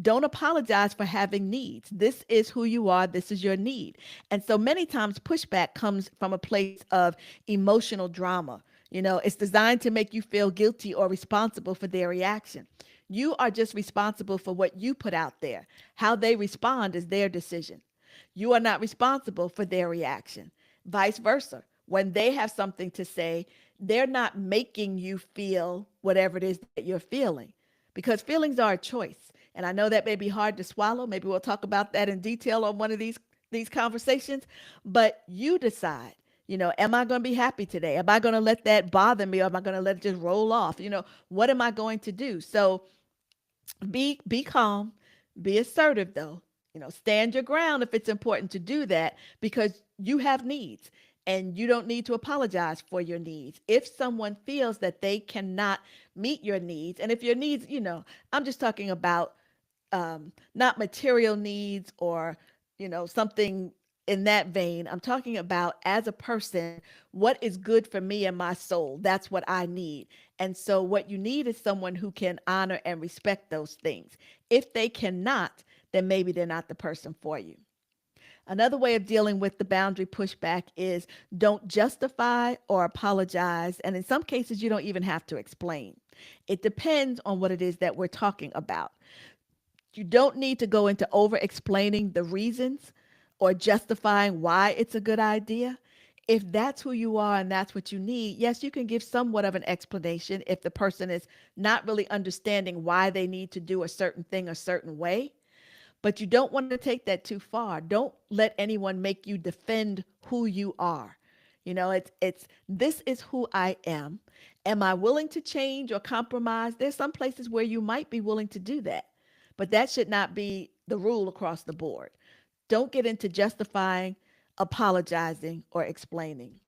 Don't apologize for having needs. This is who you are. This is your need. And so many times pushback comes from a place of emotional drama. It's designed to make you feel guilty or responsible for their reaction. You are just responsible for what you put out there. How they respond is their decision. You are not responsible for their reaction. Vice versa. When they have something to say, they're not making you feel whatever it is that you're feeling because feelings are a choice. And I know that may be hard to swallow. Maybe we'll talk about that in detail on one of these conversations, but you decide. Am I going to be happy today? Am I going to let that bother me or am I going to let it just roll off? What am I going to do? So be calm, be assertive though. Stand your ground if it's important to do that because you have needs and you don't need to apologize for your needs. If someone feels that they cannot meet your needs, and if your needs, I'm just talking about not material needs or, something in that vein, I'm talking about as a person, what is good for me and my soul. That's what I need. And so, what you need is someone who can honor and respect those things. If they cannot, then maybe they're not the person for you. Another way of dealing with the boundary pushback is don't justify or apologize. And in some cases, you don't even have to explain. It depends on what it is that we're talking about. You don't need to go into over explaining the reasons or justifying why it's a good idea. If that's who you are and that's what you need, yes, you can give somewhat of an explanation if the person is not really understanding why they need to do a certain thing a certain way. But you don't want to take that too far. Don't let anyone make you defend who you are. It's this is who I am. Am I willing to change or compromise? There's some places where you might be willing to do that, but that should not be the rule across the board. Don't get into justifying, apologizing, or explaining.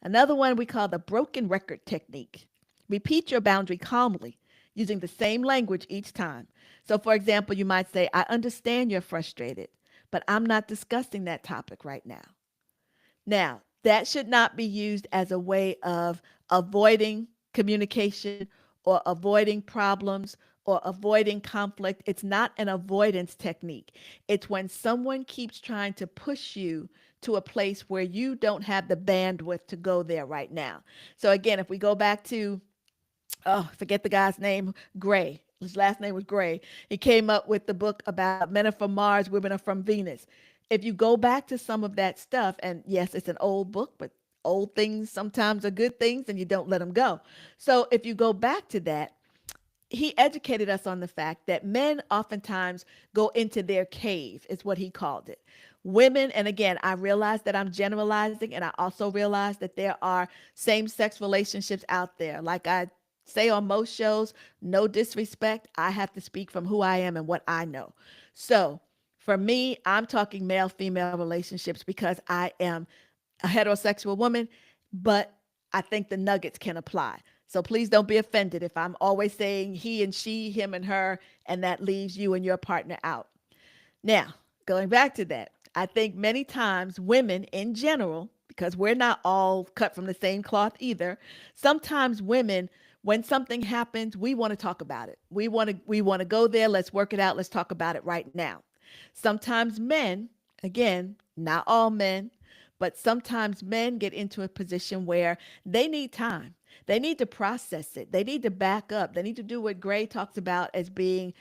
Another one we call the broken record technique. Repeat your boundary calmly, using the same language each time. So, for example, you might say, I understand you're frustrated, but I'm not discussing that topic right now. Now, that should not be used as a way of avoiding communication or avoiding problems or avoiding conflict. It's not an avoidance technique. It's when someone keeps trying to push you to a place where you don't have the bandwidth to go there right now. So again, if we go back to, forget the guy's name, Gray. His last name was Gray. He came up with the book about men are from Mars, women are from Venus. If you go back to some of that stuff, and yes, it's an old book, but old things sometimes are good things and you don't let them go. So if you go back to that, he educated us on the fact that men oftentimes go into their cave, is what he called it. Women, and again, I realize that I'm generalizing, and I also realize that there are same sex relationships out there. Like I say on most shows, no disrespect. I have to speak from who I am and what I know. So for me, I'm talking male female relationships because I am a heterosexual woman, but I think the nuggets can apply. So please don't be offended if I'm always saying he and she, him and her, and that leaves you and your partner out. Now, going back to that, I think many times women in general, because we're not all cut from the same cloth either, sometimes women, when something happens, we want to talk about it. We want to go there, let's work it out, let's talk about it right now. Sometimes men, again, not all men, but sometimes men get into a position where they need time. They need to process it. They need to back up. They need to do what Gray talks about as being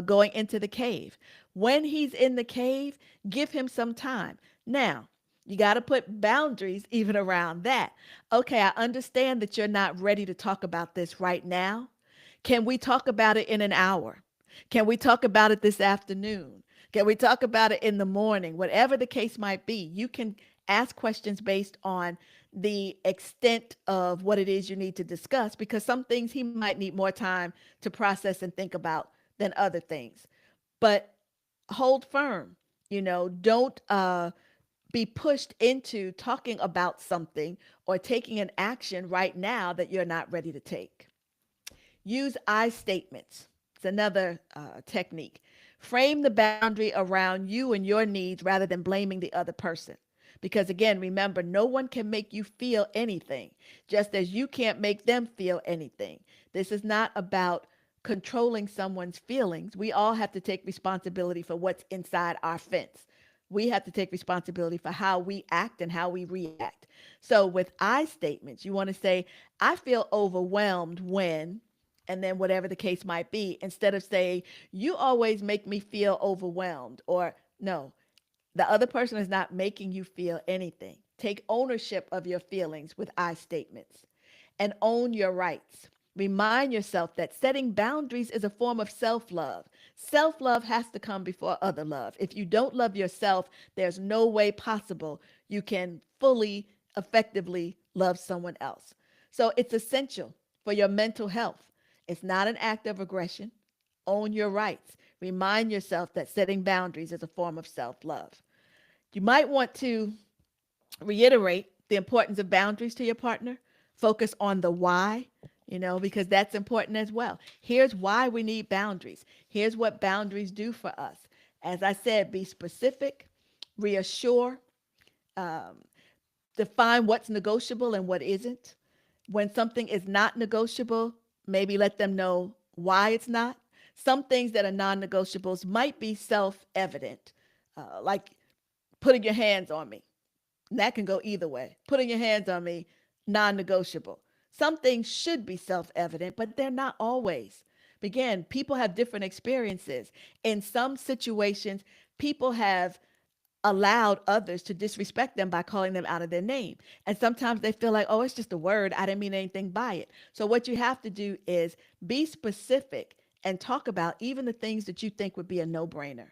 going into the cave. When he's in the cave, give him some time. Now, you got to put boundaries even around that. Okay, I understand that you're not ready to talk about this right now. Can we talk about it in an hour? Can we talk about it this afternoon? Can we talk about it in the morning? Whatever the case might be, you can ask questions based on the extent of what it is you need to discuss, because some things he might need more time to process and think about than other things. But hold firm, don't be pushed into talking about something or taking an action right now that you're not ready to take. Use I statements. It's another technique. Frame the boundary around you and your needs rather than blaming the other person. Because again, remember, no one can make you feel anything, just as you can't make them feel anything. This is not about controlling someone's feelings. We all have to take responsibility for what's inside our fence. We have to take responsibility for how we act and how we react. So with I statements, you want to say, I feel overwhelmed when, and then whatever the case might be, instead of saying, you always make me feel overwhelmed, or no, the other person is not making you feel anything. Take ownership of your feelings with I statements and own your rights. Remind yourself that setting boundaries is a form of self-love. Self-love has to come before other love. If you don't love yourself, there's no way possible you can fully, effectively love someone else. So it's essential for your mental health. It's not an act of aggression. Own your rights. Remind yourself that setting boundaries is a form of self-love. You might want to reiterate the importance of boundaries to your partner. Focus on the why, because that's important as well. Here's why we need boundaries. Here's what boundaries do for us. As I said, be specific, reassure, um, define what's negotiable and what isn't. When something is not negotiable, maybe let them know why it's not. Some things that are non negotiables might be self evident, like putting your hands on me. And that can go either way. Putting your hands on me, non negotiable. Some things should be self evident, but they're not always. Again, people have different experiences. In some situations, people have allowed others to disrespect them by calling them out of their name. And sometimes they feel like, oh, it's just a word. I didn't mean anything by it. So, what you have to do is be specific and talk about even the things that you think would be a no brainer.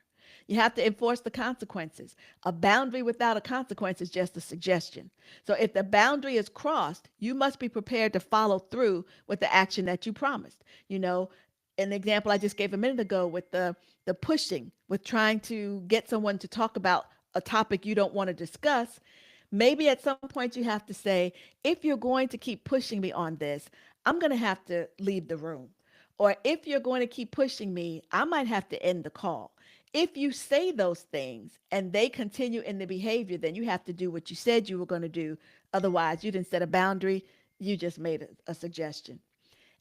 You have to enforce the consequences. A boundary without a consequence is just a suggestion. So, if the boundary is crossed, you must be prepared to follow through with the action that you promised. You know, an example I just gave a minute ago with the pushing, with trying to get someone to talk about a topic you don't want to discuss, maybe at some point you have to say, if you're going to keep pushing me on this, I'm going to have to leave the room. Or if you're going to keep pushing me, I might have to end the call. If you say those things and they continue in the behavior, then you have to do what you said you were going to do. Otherwise, you didn't set a boundary, you just made a suggestion.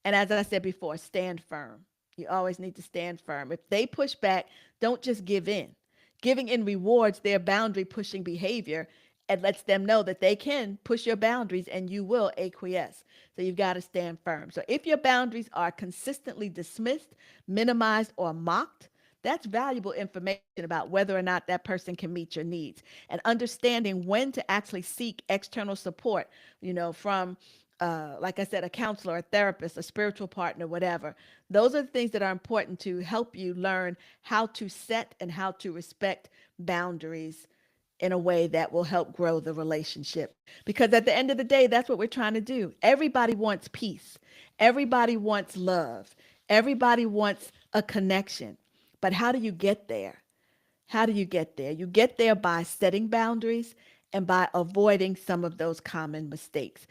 And as I said before, stand firm. You always need to stand firm. If they push back, don't just give in. Giving in rewards their boundary pushing behavior and lets them know that they can push your boundaries and you will acquiesce. So you've got to stand firm. So if your boundaries are consistently dismissed, minimized, or mocked, that's valuable information about whether or not that person can meet your needs, and understanding when to actually seek external support, from like I said, a counselor, a therapist, a spiritual partner, whatever. Those are the things that are important to help you learn how to set and how to respect boundaries in a way that will help grow the relationship. Because at the end of the day, that's what we're trying to do. Everybody wants peace. Everybody wants love. Everybody wants a connection. But how do you get there? How do you get there? You get there by setting boundaries and by avoiding some of those common mistakes.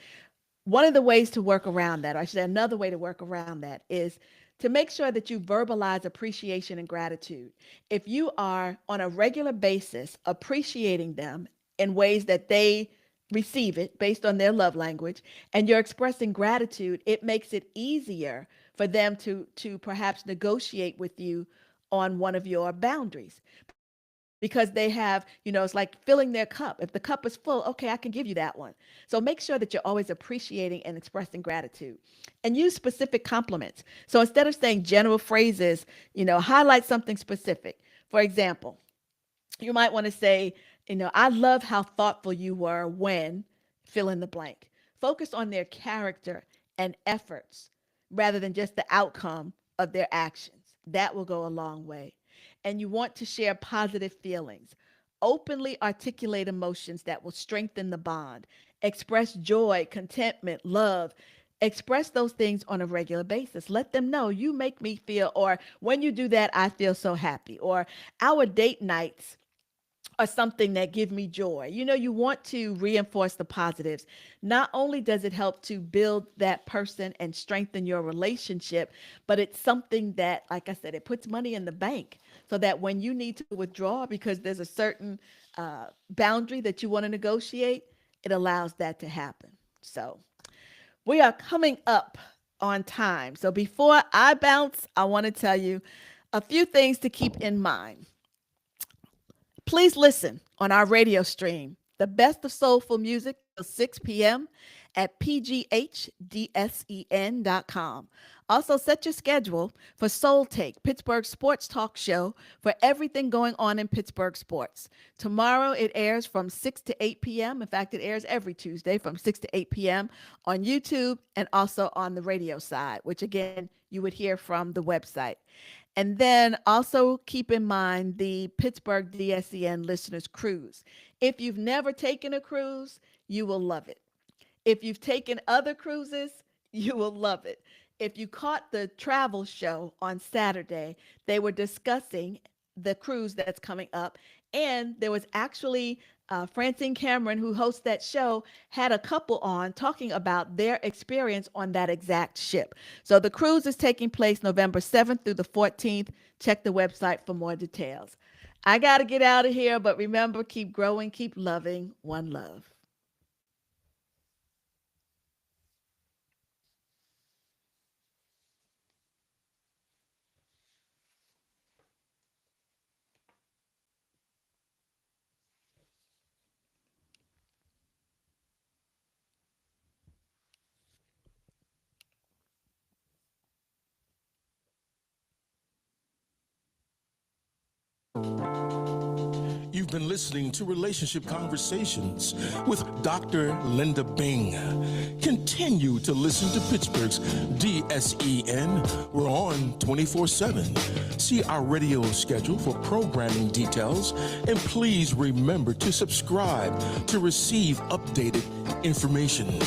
One of the ways to work around that, or I should say another way to work around that, is to make sure that you verbalize appreciation and gratitude. If you are on a regular basis appreciating them in ways that they receive it based on their love language, and you're expressing gratitude, it makes it easier for them to perhaps negotiate with you on one of your boundaries, because they have, it's like filling their cup. If the cup is full, okay, I can give you that one. So make sure that you're always appreciating and expressing gratitude, and use specific compliments. So instead of saying general phrases, highlight something specific. For example, you might want to say, I love how thoughtful you were when fill in the blank. Focus on their character and efforts rather than just the outcome of their actions. That will go a long way. And you want to share positive feelings. Openly articulate emotions that will strengthen the bond. Express joy, contentment, love. Express those things on a regular basis. Let them know you make me feel, or when you do that, I feel so happy, or our date nights are something that give me joy. You want to reinforce the positives. Not only does it help to build that person and strengthen your relationship, but it's something that, like I said, it puts money in the bank so that when you need to withdraw because there's a certain boundary that you want to negotiate, it allows that to happen. So we are coming up on time. So before I bounce, I want to tell you a few things to keep in mind. Please listen on our radio stream, the best of soulful music till 6 p.m. at pghdscn.com. Also, set your schedule for Soul Take, Pittsburgh sports talk show for everything going on in Pittsburgh sports. Tomorrow, it airs from 6 to 8 p.m. In fact, it airs every Tuesday from 6 to 8 p.m. on YouTube and also on the radio side, which again, you would hear from the website. And then also keep in mind the Pittsburgh DSCN Listeners Cruise. If you've never taken a cruise, you will love it. If you've taken other cruises, you will love it. If you caught the travel show on Saturday, they were discussing the cruise that's coming up. And there was actually Francine Cameron, who hosts that show, had a couple on talking about their experience on that exact ship. So the cruise is taking place November 7th through the 14th. Check the website for more details. I got to get out of here, but remember, keep growing, keep loving. One love. You've been listening to Relationship Conversations with Dr. Linda Bing. Continue to listen to Pittsburgh's DSEN. We're on 24/7. See our radio schedule for programming details, and please remember to subscribe to receive updated information.